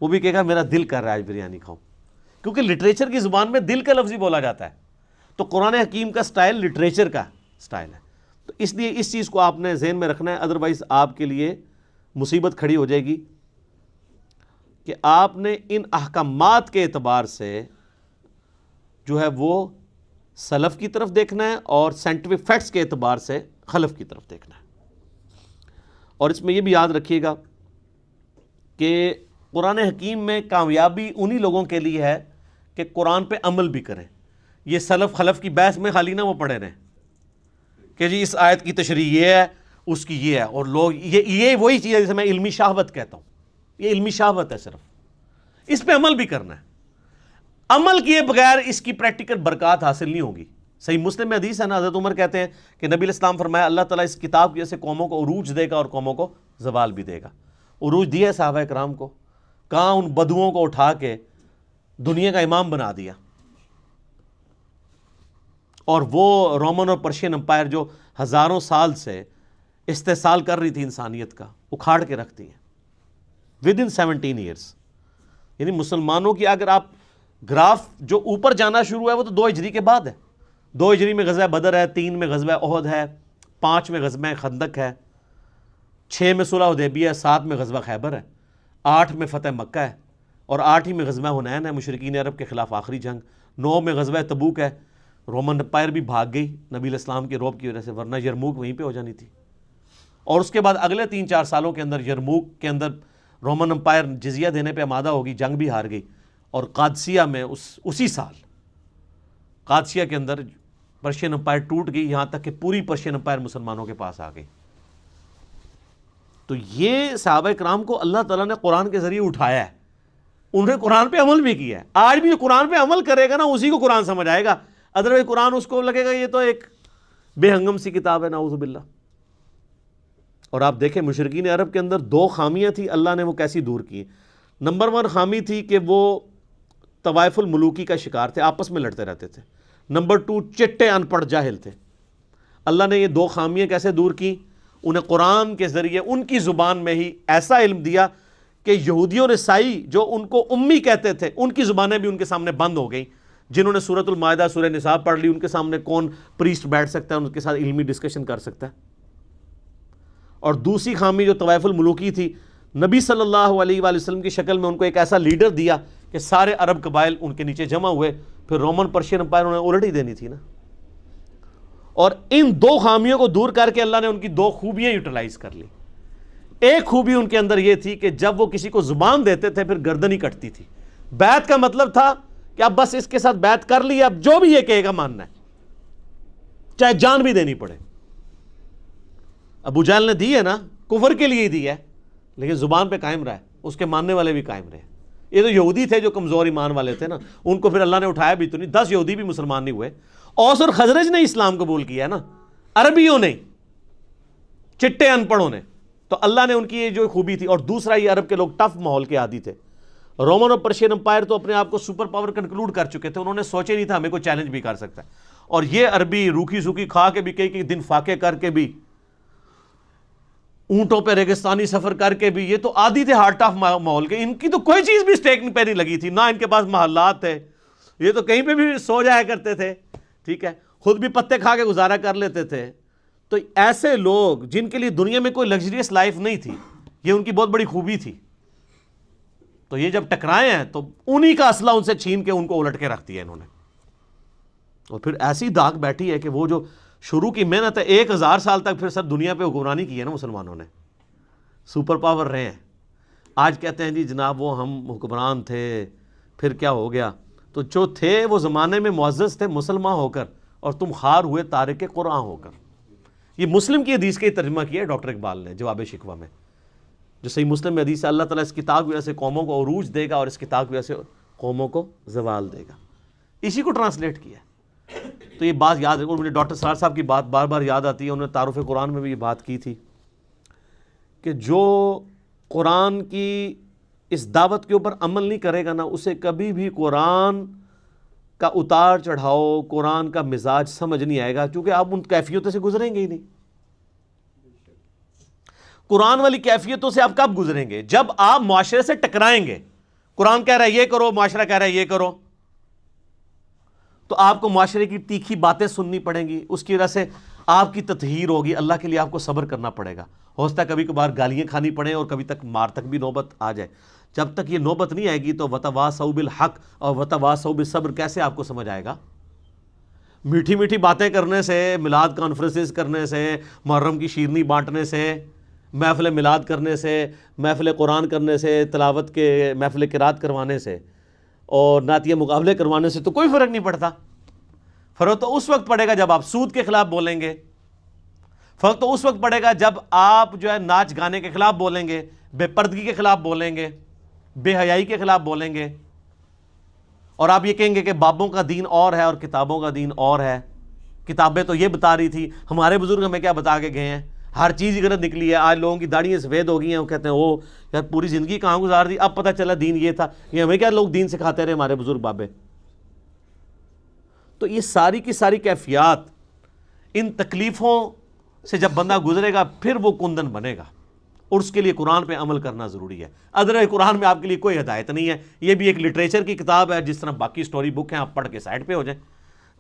وہ بھی کہے گا میرا دل کر رہا ہے آج بریانی کھاؤں, کیونکہ لٹریچر کی زبان میں دل کا لفظ ہی بولا جاتا ہے. تو قرآن حکیم کا سٹائل لٹریچر کا سٹائل ہے. تو اس لیے اس چیز کو آپ نے ذہن میں رکھنا ہے, ادروائز آپ کے لیے مصیبت کھڑی ہو جائے گی کہ آپ نے ان احکامات کے اعتبار سے جو ہے وہ سلف کی طرف دیکھنا ہے اور سائنٹیفک فیکٹس کے اعتبار سے خلف کی طرف دیکھنا ہے. اور اس میں یہ بھی یاد رکھیے گا کہ قرآن حکیم میں کامیابی انہی لوگوں کے لیے ہے کہ قرآن پہ عمل بھی کریں. یہ سلف خلف کی بحث میں خالی نہ وہ پڑھے رہیں کہ جی اس آیت کی تشریح یہ ہے, اس کی یہ ہے, اور لوگ یہ وہی چیز ہے جسے میں علمی شہوت کہتا ہوں. یہ علمی شہوت ہے, صرف اس پہ عمل بھی کرنا ہے. عمل کیے بغیر اس کی پریکٹیکل برکات حاصل نہیں ہوگی. صحیح مسلم میں حدیث ہے نا, حضرت عمر کہتے ہیں کہ نبی علیہ السلام فرمایا اللہ تعالیٰ اس کتاب کی وجہ سے قوموں کو عروج دے گا اور قوموں کو زوال بھی دے گا. عروج دیا ہے صحابہ کرام کو, کہاں ان بدوؤں کو اٹھا کے دنیا کا امام بنا دیا, اور وہ رومن اور پرشین امپائر جو ہزاروں سال سے استحصال کر رہی تھی انسانیت کا, اکھاڑ کے رکھتی ہیں ود ان 17 ایئرس. یعنی مسلمانوں کی اگر آپ گراف جو اوپر جانا شروع ہے وہ تو 2 ہجری کے بعد ہے. 2 ہجری میں غزوہ بدر ہے, 3 میں غزوہ احد ہے, 5 میں غزوہ خندق ہے, 6 میں صلح حدیبیہ ہے, 7 میں غزوہ خیبر ہے, 8 میں فتح مکہ ہے, اور 8 ہی میں غزوہ حنین ہے مشرکین عرب کے خلاف آخری جنگ, 9 میں غزوہ تبوک ہے. رومن امپائر بھی بھاگ گئی نبی علیہ السلام کے رعب کی وجہ سے, ورنہ یرموک وہیں پہ ہو جانی تھی. اور اس کے بعد اگلے 3-4 سالوں کے اندر یرموک کے اندر رومن امپائر جزیہ دینے پہ آمادہ ہوگی, جنگ بھی ہار گئی, اور قادسیہ میں اسی سال قادسیہ کے اندر پرشین امپائر ٹوٹ گئی, یہاں تک کہ پوری پرشین امپائر مسلمانوں کے پاس آ گئی. تو یہ صحابہ کرام کو اللہ تعالیٰ نے قرآن کے ذریعے اٹھایا ہے, انہوں نے قرآن پہ عمل بھی کیا ہے. آج بھی جو قرآن پہ عمل کرے گا نا اسی کو قرآن سمجھ آئے گا, ادروائز قرآن اس کو لگے گا یہ تو ایک بے ہنگم سی کتاب ہے, نعوذ باللہ. اور آپ دیکھیں مشرکین عرب کے اندر 2 خامیاں تھیں, اللہ نے وہ کیسی دور کی. نمبر 1 خامی تھی کہ وہ طوائف الملوکی کا شکار تھے, آپس میں لڑتے رہتے تھے. نمبر 2 چٹے ان پڑھ جاہل تھے. اللہ نے یہ 2 خامیاں کیسے دور کی؟ انہیں قرآن کے ذریعے ان کی زبان میں ہی ایسا علم دیا کہ یہودیوں نے سائی جو ان کو امی کہتے تھے ان کی زبانیں بھی ان کے سامنے بند ہو گئیں. جنہوں نے سورۃ المائدہ سورہ نساء پڑھ لی ان کے سامنے کون پریسٹ بیٹھ سکتا ہے, ان کے ساتھ علمی ڈسکشن کر سکتا ہے. اور دوسری خامی جو طوائف الملوکی تھی, نبی صلی اللہ علیہ وآلہ وسلم کی شکل میں ان کو ایک ایسا لیڈر دیا کہ سارے عرب قبائل ان کے نیچے جمع ہوئے, پھر رومن پرشین امپائر انہیں الٹ ہی دینی تھی نا. اور ان 2 خامیوں کو دور کر کے اللہ نے ان کی 2 خوبیاں یوٹیلائز کر لی. ایک خوبی ان کے اندر یہ تھی کہ جب وہ کسی کو زبان دیتے تھے پھر گردن ہی کٹتی تھی. بیعت کا مطلب تھا کہ اب بس اس کے ساتھ بیعت کر لی, اب جو بھی یہ کہے گا ماننا ہے, چاہے جان بھی دینی پڑے. ابو جہل نے دی ہے نا, کفر کے لیے ہی دی ہے, لیکن زبان پہ قائم رہا ہے, اس کے ماننے والے بھی قائم رہے. یہ تو یہودی تھے جو کمزور ایمان والے تھے نا, ان کو پھر اللہ نے اٹھایا بھی تو نہیں. 10 یہودی بھی مسلمان نہیں ہوئے. اوس اور خزرج نے اسلام قبول کیا ہے نا, عربیوں نے, چٹے ان پڑھوں نے. تو اللہ نے ان کی یہ جو خوبی تھی. اور دوسرا یہ عرب کے لوگ ٹف ماحول کے عادی تھے. رومن اور پرشین امپائر تو اپنے آپ کو سپر پاور کنکلوڈ کر چکے تھے, انہوں نے سوچے نہیں تھا ہمیں کوئی چیلنج بھی کر سکتا ہے. اور یہ عربی روکھی سوکھی کھا کے بھی, کئی دن فاقے کر کے بھی, اونٹوں پہ ریگستانی سفر کر کے بھی, یہ تو عادی تھے ہارٹ آف ماحول کے. ان کی تو کوئی چیز بھی اسٹیک پہ نہیں لگی تھی, نہ ان کے پاس محلات تھے, یہ تو کہیں پہ بھی سو جایا کرتے تھے, ٹھیک ہے, خود بھی پتے کھا کے گزارا کر لیتے تھے. تو ایسے لوگ جن کے لیے دنیا میں کوئی لگژریس لائف نہیں تھی, یہ ان کی بہت بڑی خوبی تھی. تو یہ جب ٹکرائے ہیں تو انہی کا اسلحہ ان سے چھین کے ان کو الٹ کے رکھ دیا انہوں نے. اور پھر ایسی داغ بیٹھی ہے کہ وہ جو شروع کی محنت ہے 1000 سال تک پھر سر دنیا پہ حکمرانی کی ہے نا مسلمانوں نے, سپر پاور رہے ہیں. آج کہتے ہیں جی جناب وہ ہم حکمران تھے پھر کیا ہو گیا. تو جو تھے وہ زمانے میں معزز تھے مسلمان ہو کر, اور تم خار ہوئے تارک قرآن ہو کر. یہ مسلم کی حدیث کا ترجمہ کیا ہے ڈاکٹر اقبال نے جواب شکوہ میں, جو صحیح مسلم میں حدیث ہے اللہ تعالیٰ اس کتاب کی وجہ سے قوموں کو عروج دے گا اور اس کتاب کی وجہ سے قوموں کو زوال دے گا. اسی کو ٹرانسلیٹ کیا ہے. تو یہ بات یاد رکھو. مجھے ڈاکٹر سرار صاحب کی بات بار بار یاد آتی ہے, انہوں نے تعارف قرآن میں بھی یہ بات کی تھی کہ جو قرآن کی اس دعوت کے اوپر عمل نہیں کرے گا نا, اسے کبھی بھی قرآن کا اتار چڑھاؤ، قرآن کا مزاج سمجھ نہیں آئے گا، کیونکہ آپ ان کیفیتوں سے گزریں گے ہی نہیں۔ قرآن والی کیفیتوں سے آپ کب گزریں گے؟ جب آپ معاشرے سے ٹکرائیں گے۔ قرآن کہہ رہا ہے یہ کرو، معاشرہ کہہ رہا ہے یہ کرو، تو آپ کو معاشرے کی تیکھی باتیں سننی پڑیں گی، اس کی وجہ سے آپ کی تطہیر ہوگی، اللہ کے لیے آپ کو صبر کرنا پڑے گا، ہو سکتا ہے کبھی کبھار گالیاں کھانی پڑیں اور کبھی تک مار تک بھی نوبت آ جائے۔ جب تک یہ نوبت نہیں آئے گی تو وتواصوا بالحق اور وتواصوا بالصبر کیسے آپ کو سمجھ آئے گا؟ میٹھی میٹھی باتیں کرنے سے، میلاد کانفرنسز کرنے سے، محرم کی شیرنی بانٹنے سے، محفل میلاد کرنے سے، محفل قرآن کرنے سے، تلاوت کے محفل قرات کروانے سے اور نعتیہ مقابلے کروانے سے تو کوئی فرق نہیں پڑتا۔ فرق تو اس وقت پڑے گا جب آپ سود کے خلاف بولیں گے، فرق تو اس وقت پڑے گا جب آپ جو ہے ناچ گانے کے خلاف بولیں گے، بے پردگی کے خلاف بولیں گے، بے حیائی کے خلاف بولیں گے، اور آپ یہ کہیں گے کہ بابوں کا دین اور ہے اور کتابوں کا دین اور ہے۔ کتابیں تو یہ بتا رہی تھی، ہمارے بزرگ ہمیں کیا بتا کے گئے ہیں؟ ہر چیز غلط نکلی ہے۔ آج لوگوں کی داڑھیاں سفید ہو گئی ہیں، وہ کہتے ہیں او یار پوری زندگی کہاں گزار دی، اب پتہ چلا دین یہ تھا۔ یہ ہمیں کیا لوگ دین سکھاتے رہے ہمارے بزرگ بابے؟ تو یہ ساری کی ساری کیفیات، ان تکلیفوں سے جب بندہ گزرے گا پھر وہ کندن بنے گا، اور اس کے لیے قرآن پہ عمل کرنا ضروری ہے۔ ادر قرآن میں آپ کے لیے کوئی ہدایت نہیں ہے، یہ بھی ایک لٹریچر کی کتاب ہے، جس طرح باقی سٹوری بک ہیں، آپ پڑھ کے سائڈ پہ ہو جائیں۔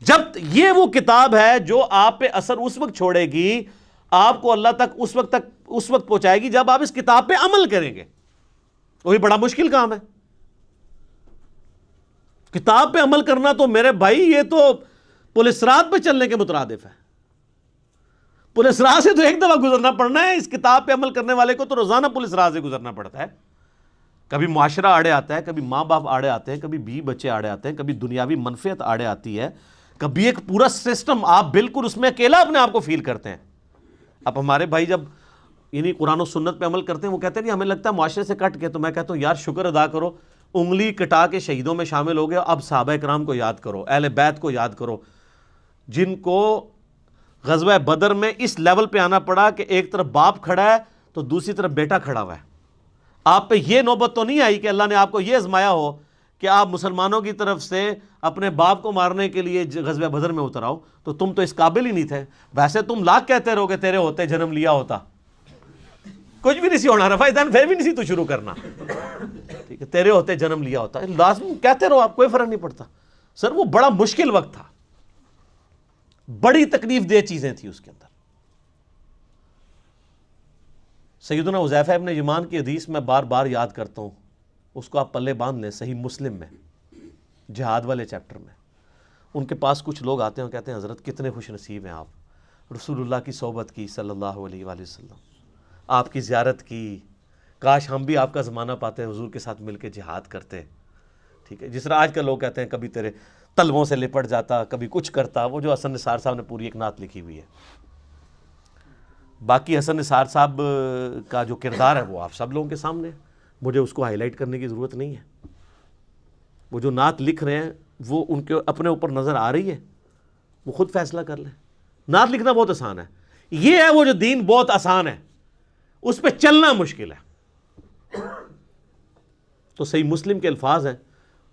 جب یہ وہ کتاب ہے جو آپ پہ اثر اس وقت چھوڑے گی، آپ کو اللہ تک اس وقت پہنچائے گی جب آپ اس کتاب پہ عمل کریں گے۔ وہی بڑا مشکل کام ہے، کتاب پہ عمل کرنا تو میرے بھائی یہ تو پولیس رات پہ چلنے کے مترادف ہے۔ پولیس راہ سے تو ایک دفعہ گزرنا پڑنا ہے، اس کتاب پہ عمل کرنے والے کو تو روزانہ پولیس راہ سے گزرنا پڑتا ہے۔ کبھی معاشرہ آڑے آتا ہے، کبھی ماں باپ آڑے آتے ہیں، کبھی بیوی بچے آڑے آتے ہیں، کبھی دنیاوی منفعت آڑے آتی ہے، کبھی ایک پورا سسٹم، آپ بالکل اس میں اکیلا اپنے آپ کو فیل کرتے ہیں۔ اب ہمارے بھائی جب یعنی قرآن و سنت پہ عمل کرتے ہیں، وہ کہتے ہیں ہمیں لگتا ہے معاشرے سے کٹ کے، تو میں کہتا ہوں یار شکر ادا کرو، انگلی کٹا کے شہیدوں میں شامل ہو گئے۔ اب صحابہ کرام کو یاد کرو، اہل بیت کو یاد کرو، جن کو غزوہ بدر میں اس لیول پہ آنا پڑا کہ ایک طرف باپ کھڑا ہے تو دوسری طرف بیٹا کھڑا ہوا ہے۔ آپ پہ یہ نوبت تو نہیں آئی کہ اللہ نے آپ کو یہ آزمایا ہو کہ آپ مسلمانوں کی طرف سے اپنے باپ کو مارنے کے لیے غزوہ بدر میں اتر آؤ، تو تم تو اس قابل ہی نہیں تھے۔ ویسے تم لاکھ کہتے رہو کہ تیرے ہوتے جنم لیا ہوتا، کچھ بھی نہیں سی ہونا، رفع دین پھر بھی نہیں سی تو شروع کرنا، ٹھیک ہے، تیرے ہوتے جنم لیا ہوتا، لازم کہتے رہو، آپ کوئی فرق نہیں پڑتا۔ سر وہ بڑا مشکل وقت تھا، بڑی تکلیف دہ چیزیں تھیں اس کے اندر۔ سیدنا حذیفہ ابن یمان کی حدیث میں بار بار یاد کرتا ہوں، اس کو آپ پلے باندھ لیں، صحیح مسلم میں جہاد والے چیپٹر میں۔ ان کے پاس کچھ لوگ آتے ہیں اور کہتے ہیں حضرت کتنے خوش نصیب ہیں آپ، رسول اللہ کی صحبت کی صلی اللہ علیہ وآلہ وسلم، آپ کی زیارت کی، کاش ہم بھی آپ کا زمانہ پاتے حضور کے ساتھ مل کے جہاد کرتے، ٹھیک ہے۔ جس طرح آج کل لوگ کہتے ہیں کبھی تیرے تلووں سے لپٹ جاتا، کبھی کچھ کرتا، وہ جو حسن نثار صاحب نے پوری ایک نعت لکھی ہوئی ہے۔ باقی حسن نثار صاحب کا جو کردار ہے وہ آپ سب لوگوں کے سامنے ہے، مجھے اس کو ہائی لائٹ کرنے کی ضرورت نہیں ہے۔ وہ جو نعت لکھ رہے ہیں وہ ان کے اپنے اوپر نظر آ رہی ہے، وہ خود فیصلہ کر لیں۔ نعت لکھنا بہت آسان ہے، یہ ہے وہ جو دین بہت آسان ہے، اس پہ چلنا مشکل ہے۔ تو صحیح مسلم کے الفاظ ہیں،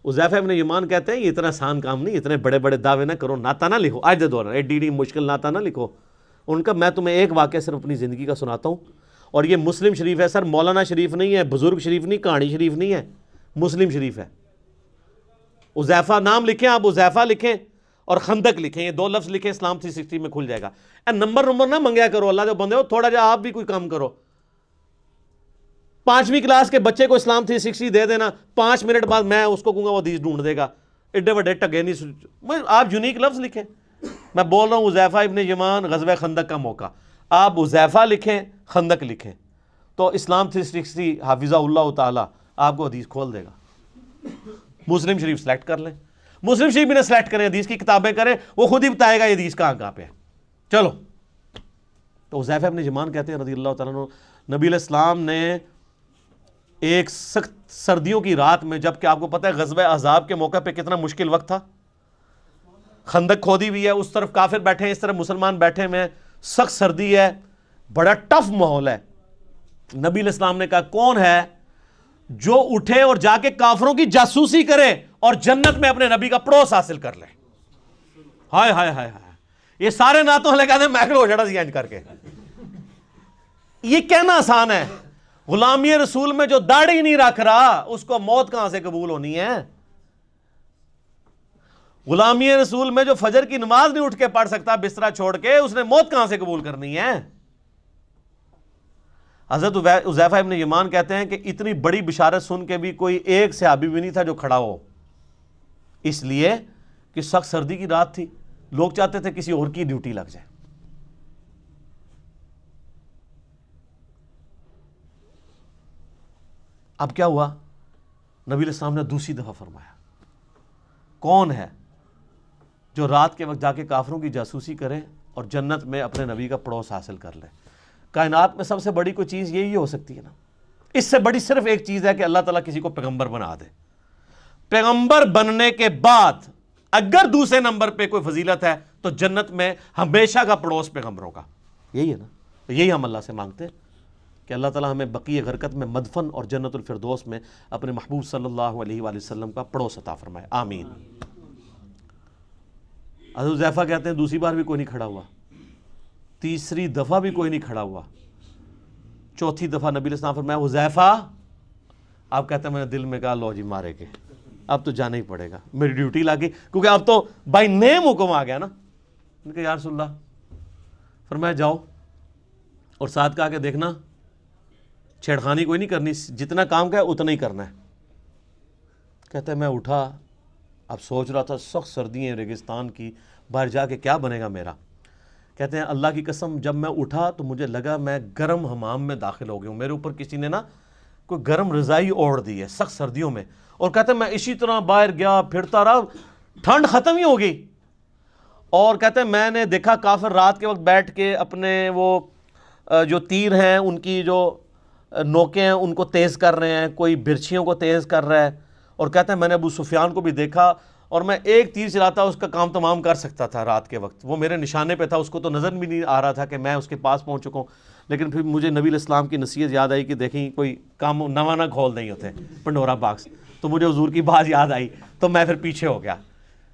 حذیفہ ابن یمان کہتے ہیں یہ اتنا آسان کام نہیں، اتنے بڑے بڑے دعوے نہ کرو، نعتہ نہ لکھو، آج دے دور ایڈی مشکل نعتہ نہ لکھو۔ ان کا میں تمہیں ایک واقعہ صرف اپنی زندگی کا سناتا ہوں، اور یہ مسلم شریف ہے سر، مولانا شریف نہیں ہے، بزرگ شریف نہیں، کہانی شریف نہیں ہے، مسلم شریف ہے۔ حذیفہ نام لکھیں آپ، حذیفہ لکھیں اور خندق لکھیں، یہ دو لفظ لکھیں، اسلام 360 میں کھل جائے گا۔ نمبر نہ منگیا کرو، اللہ جو بندے ہو تھوڑا جا آپ بھی کوئی کام کرو۔ 5ویں کلاس کے بچے کو اسلام 360 دے دینا، 5 منٹ بعد میں اس کو کہوں گا وہ حدیث ڈھونڈ دے گا، ایڈے وڈے ٹگے نہیں۔ آپ یونیک لفظ لکھیں، میں بول رہا ہوں حذیفہ ابن یمان غزوہ خندق کا موقع، آپ حذیفہ لکھیں، خندق لکھیں، تو اسلام 360 حافظہ اللہ تعالیٰ آپ کو حدیث کھول دے گا۔ مسلم شریف سلیکٹ کر لیں، مسلم شریف بھی نہ سلیکٹ کریں، حدیث کی کتابیں کریں، وہ خود ہی بتائے گا یہ حدیث کہاں پہ ہے۔ چلو، تو حذیفہ ابن یمان کہتے ہیں رضی اللہ تعالیٰ عنہ، نبی علیہ السلام نے ایک سخت سردیوں کی رات میں، جب کہ آپ کو پتہ ہے غزوہ احزاب کے موقع پہ کتنا مشکل وقت تھا، خندق کھودی ہوئی ہے، اس طرف کافر بیٹھے ہیں، اس طرف مسلمان بیٹھے ہوئے ہیں، سخت سردی ہے، بڑا ٹف ماحول ہے۔ نبی علیہ السلام نے کہا کون ہے جو اٹھے اور جا کے کافروں کی جاسوسی کرے اور جنت میں اپنے نبی کا پڑوس حاصل کر لے. ہائے ہائے ہائے ہائے, یہ سارے نعتوں لے کہتے ہیں میکڑو ہو جڑا سی انج کر کے. یہ کہنا آسان ہے, غلامی رسول میں جو داڑھی نہیں رکھ رہا اس کو موت کہاں سے قبول ہونی ہے؟ غلامی رسول میں جو فجر کی نماز نہیں اٹھ کے پڑھ سکتا بسترا چھوڑ کے, اس نے موت کہاں سے قبول کرنی ہے؟ حضرت حذیفہ ابن یمان کہتے ہیں کہ اتنی بڑی بشارت سن کے بھی کوئی ایک صحابی بھی نہیں تھا جو کھڑا ہو, اس لیے کہ سخت سردی کی رات تھی, لوگ چاہتے تھے کسی اور کی ڈیوٹی لگ جائے. اب کیا ہوا؟ نبی علیہ السلام نے دوسری دفعہ فرمایا, کون ہے جو رات کے وقت جا کے کافروں کی جاسوسی کرے اور جنت میں اپنے نبی کا پڑوس حاصل کر لے؟ کائنات میں سب سے بڑی کوئی چیز یہی ہو سکتی ہے نا. اس سے بڑی صرف ایک چیز ہے کہ اللہ تعالیٰ کسی کو پیغمبر بنا دے. پیغمبر بننے کے بعد اگر دوسرے نمبر پہ کوئی فضیلت ہے تو جنت میں ہمیشہ کا پڑوس پیغمبروں کا. یہی ہے نا, یہی ہم اللہ سے مانگتے ہیں کہ اللہ تعالیٰ ہمیں بقیہ غرقت میں مدفن اور جنت الفردوس میں اپنے محبوب صلی اللہ علیہ وآلہ وسلم کا پڑوس عطا فرمائے, آمین. حضرت حذیفہ کہتے ہیں دوسری بار بھی کوئی نہیں کھڑا ہوا, تیسری دفعہ بھی کوئی نہیں کھڑا ہوا, چوتھی دفعہ نبی علیہ السلام فرمایا حذیفہ. آپ کہتے ہیں میں نے دل میں کہا لو جی مارے کے, اب تو جانا ہی پڑے گا, میری ڈیوٹی لگی, کیونکہ اب تو بائی نیم حکم آ گیا نا. ان کہ یا رسول اللہ, فرمایا جاؤ, اور ساتھ کہا کہ دیکھنا چھیڑخانی کوئی نہیں کرنی, جتنا کام کا ہے اتنا ہی کرنا ہے. کہتے ہیں میں اٹھا, اب سوچ رہا تھا سخت سردی ہیں ریگستان کی, باہر جا کے کیا بنے گا میرا. کہتے ہیں اللہ کی قسم جب میں اٹھا تو مجھے لگا میں گرم حمام میں داخل ہو گیا ہوں, میرے اوپر کسی نے نا کوئی گرم رضائی اوڑھ دی ہے سخت سردیوں میں. اور کہتے ہیں میں اسی طرح باہر گیا پھرتا رہا, ٹھنڈ ختم ہی ہو گئی. اور کہتے ہیں میں نے دیکھا کافر رات کے وقت بیٹھ کے اپنے وہ جو تیر ہیں ان کی جو نوکیں ہیں ان کو تیز کر رہے ہیں, کوئی برچھیوں کو تیز کر رہا ہے. اور کہتے ہیں میں نے ابو سفیان کو بھی دیکھا, اور میں ایک تیر چلاتا اس کا کام تمام کر سکتا تھا رات کے وقت, وہ میرے نشانے پہ تھا, اس کو تو نظر بھی نہیں آ رہا تھا کہ میں اس کے پاس پہنچ چکا ہوں. لیکن پھر مجھے نبی علیہ السلام کی نصیحت یاد آئی کہ دیکھیں کوئی کام نواں نہ کھول نہیں ہوتے پنڈورا باکس, تو مجھے حضور کی بات یاد آئی تو میں پھر پیچھے ہو گیا.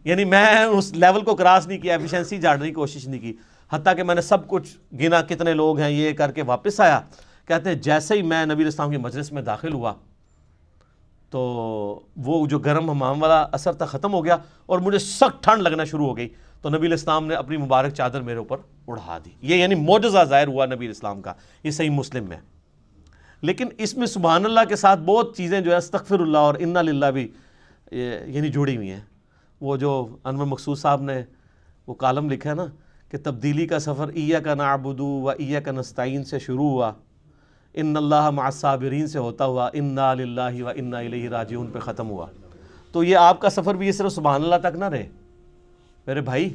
یعنی میں اس لیول کو کراس نہیں کیا, ایفیشنسی جھاڑنے کی کوشش نہیں کی, حتیٰ کہ میں نے سب کچھ گنا کتنے لوگ ہیں یہ کر کے واپس آیا. کہتے ہیں جیسے ہی میں نبی علیہ السلام کی مجلس میں داخل ہوا تو وہ جو گرم حمام والا اثر تھا ختم ہو گیا اور مجھے سخت ٹھنڈ لگنا شروع ہو گئی. تو نبی علیہ السلام نے اپنی مبارک چادر میرے اوپر اڑا دی. یہ یعنی معجزہ ظاہر ہوا نبی علیہ السلام کا, یہ صحیح مسلم میں. لیکن اس میں سبحان اللہ کے ساتھ بہت چیزیں جو ہے استغفر اللہ اور انا للہ بھی یعنی جڑی ہوئی ہیں. وہ جو انور مقصود صاحب نے وہ کالم لکھا ہے نا کہ تبدیلی کا سفر ایاک نعبد و ایاک نستعین سے شروع ہوا, ان اللہ مع الصابرین سے ہوتا ہوا انا للہ و انا الیہ راجعون پہ ختم ہوا. تو یہ آپ کا سفر بھی یہ صرف سبحان اللہ تک نہ رہے میرے بھائی,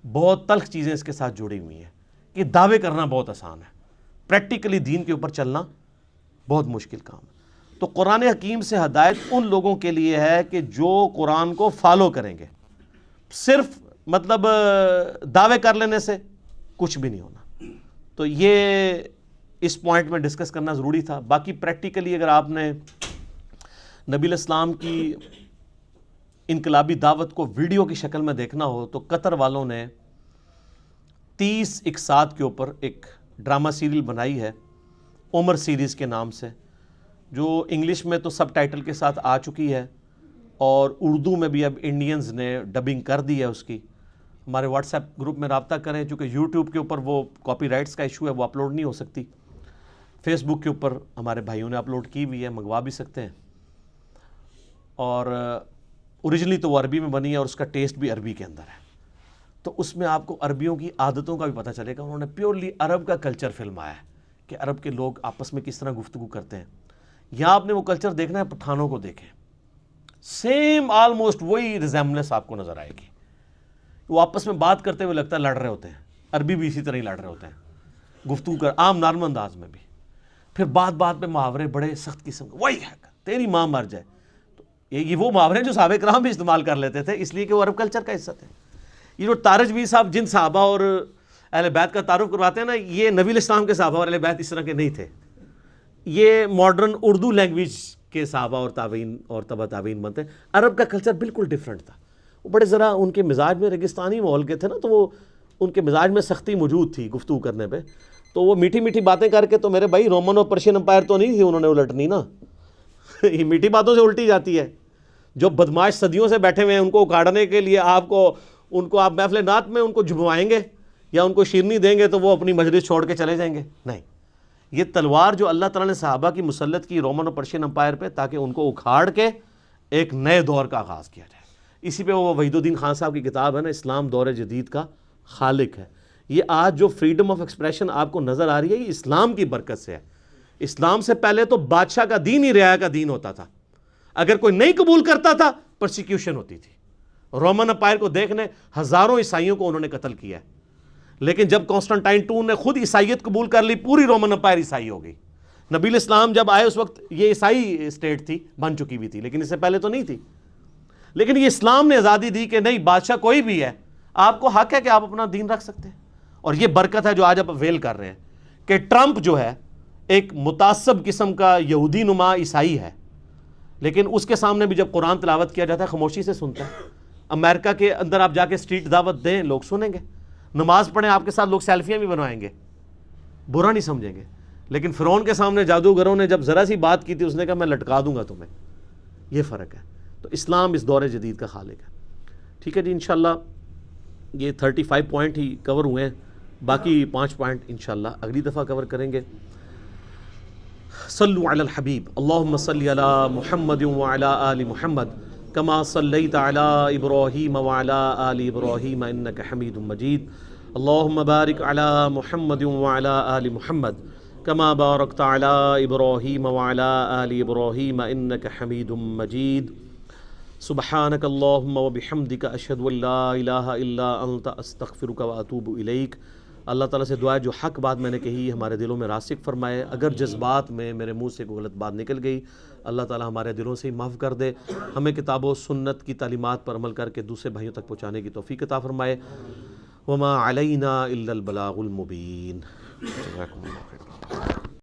بہت تلخ چیزیں اس کے ساتھ جڑی ہوئی ہیں. یہ دعوے کرنا بہت آسان ہے, پریکٹیکلی دین کے اوپر چلنا بہت مشکل کام ہے. تو قرآن حکیم سے ہدایت ان لوگوں کے لیے ہے کہ جو قرآن کو فالو کریں گے. صرف مطلب دعوے کر لینے سے کچھ بھی نہیں ہونا. تو یہ اس پوائنٹ میں ڈسکس کرنا ضروری تھا. باقی پریکٹیکلی اگر آپ نے نبی علیہ السلام کی انقلابی دعوت کو ویڈیو کی شکل میں دیکھنا ہو تو قطر والوں نے 30 اقساط کے اوپر ایک ڈرامہ سیریل بنائی ہے عمر سیریز کے نام سے, جو انگلش میں تو سب ٹائٹل کے ساتھ آ چکی ہے اور اردو میں بھی اب انڈینز نے ڈبنگ کر دی ہے اس کی. ہمارے واٹس ایپ گروپ میں رابطہ کریں, چونکہ یوٹیوب کے اوپر وہ کاپی رائٹس کا ایشو ہے, وہ اپلوڈ نہیں ہو سکتی. فیس بک کے اوپر ہمارے بھائیوں نے اپلوڈ کی ہوئی ہے, منگوا بھی سکتے ہیں. اور اوریجنلی تو وہ عربی میں بنی ہے اور اس کا ٹیسٹ بھی عربی کے اندر ہے, تو اس میں آپ کو عربیوں کی عادتوں کا بھی پتہ چلے گا. انہوں نے پیورلی عرب کا کلچر فلمایا ہے کہ عرب کے لوگ آپس میں کس طرح گفتگو کرتے ہیں. یہاں آپ نے وہ کلچر دیکھنا ہے, پٹھانوں کو دیکھیں, سیم آلموسٹ وہی ریزیمبلنس آپ کو نظر آئے گی. وہ آپس میں بات کرتے ہوئے لگتا ہے لڑ رہے ہوتے ہیں, عربی بھی اسی طرح ہی لڑ رہے ہوتے ہیں گفتگو کر عام نارمل انداز میں بھی. پھر بات بات پہ محاورے بڑے سخت قسم کے, وہی ہے تیری ماں مر جائے. تو یہ وہ محاورے جو صحابہ کرام بھی استعمال کر لیتے تھے, اس لیے کہ وہ عرب کلچر کا حصہ تھے. یہ جو تارج بھی صاحب جن صحابہ اور اہل بیت کا تعارف کرواتے ہیں نا, یہ نبی علیہ السلام کے صحابہ اور اہل بیت اس طرح کے نہیں تھے. یہ ماڈرن اردو لینگویج کے صحابہ اور تابعین اور تبع تابعین بنتے ہیں. عرب کا کلچر بالکل ڈیفرنٹ تھا. وہ بڑے ذرا ان کے مزاج میں ریگستانی ماحول کے تھے نا، تو وہ ان کے مزاج میں سختی موجود تھی گفتگو کرنے پہ. تو وہ میٹھی میٹھی باتیں کر کے، تو میرے بھائی رومن اور پرشین امپائر تو نہیں تھی انہوں نے الٹنی نا. یہ میٹھی باتوں سے الٹی جاتی ہے. جو بدماش صدیوں سے بیٹھے ہوئے ہیں ان کو اکھاڑنے کے لیے آپ محفل نعت میں ان کو جھموائیں گے یا ان کو شیرنی دیں گے تو وہ اپنی مجلس چھوڑ کے چلے جائیں گے؟ نہیں. یہ تلوار جو اللہ تعالیٰ نے صحابہ کی مسلط کی رومن اور پرشین امپائر پہ، تاکہ ان کو اکھاڑ کے ایک نئے دور کا آغاز کیا جائے. اسی پہ وہ وحید الدین خان صاحب کی کتاب ہے نا، اسلام دور جدید کا خالق ہے. یہ آج جو فریڈم آف ایکسپریشن آپ کو نظر آ رہی ہے، یہ اسلام کی برکت سے ہے. اسلام سے پہلے تو بادشاہ کا دین ہی رعایا کا دین ہوتا تھا. اگر کوئی نہیں قبول کرتا تھا پرسیکیوشن ہوتی تھی. رومن امپائر کو دیکھنے ہزاروں عیسائیوں کو انہوں نے قتل کیا ہے. لیکن جب کانسٹنٹائن II نے خود عیسائیت قبول کر لی، پوری رومن امپائر عیسائی ہو گئی. نبی الاسلام جب آئے اس وقت یہ عیسائی اسٹیٹ تھی، بن چکی بھی تھی، لیکن اس سے پہلے تو نہیں تھی. لیکن یہ اسلام نے آزادی دی کہ نہیں، بادشاہ کوئی بھی ہے، آپ کو حق ہے کہ آپ اپنا دین رکھ سکتے ہیں. اور یہ برکت ہے جو آج آپ اویل کر رہے ہیں کہ ٹرمپ جو ہے ایک متعصب قسم کا یہودی نما عیسائی ہے، لیکن اس کے سامنے بھی جب قرآن تلاوت کیا جاتا ہے خاموشی سے سنتا ہے. امریکہ کے اندر آپ جا کے اسٹریٹ دعوت دیں، لوگ سنیں گے. نماز پڑھیں آپ کے ساتھ، لوگ سیلفیاں بھی بنوائیں گے، برا نہیں سمجھیں گے. لیکن فرعون کے سامنے جادوگروں نے جب ذرا سی بات کی تھی، اس نے کہا میں لٹکا دوں گا تمہیں. یہ فرق ہے. تو اسلام اس دور جدید کا خالق ہے. ٹھیک ہے جی، انشاءاللہ یہ 35 پوائنٹ ہی کور ہوئے ہیں، باقی 5 پوائنٹ انشاءاللہ اگلی دفعہ کور کریں گے. صلو علی الحبیب، اللہم صلی علی محمد وعلی آل محمد کما صلیت علی ابراہیم وعلی آل ابراہیم انک حمید مجید. اللہم بارک علی محمد وعلی آل محمد کما بارکت علی ابراہیم وعلی آل ابراہیم انک حمید مجید. سبحانک اللہم وبحمدک اشہد ان لا الہ الا انت استغفرک واتوب الیک. اللہ تعالیٰ سے دعا ہے جو حق بات میں نے کہی ہمارے دلوں میں راسخ فرمائے. اگر جذبات میں میرے منہ سے کوئی غلط بات نکل گئی، اللہ تعالیٰ ہمارے دلوں سے ہی معاف کر دے. ہمیں کتاب و سنت کی تعلیمات پر عمل کر کے دوسرے بھائیوں تک پہنچانے کی توفیق عطا فرمائے. وما علینا الا البلاغ المبین. جزاکم اللہ خیر.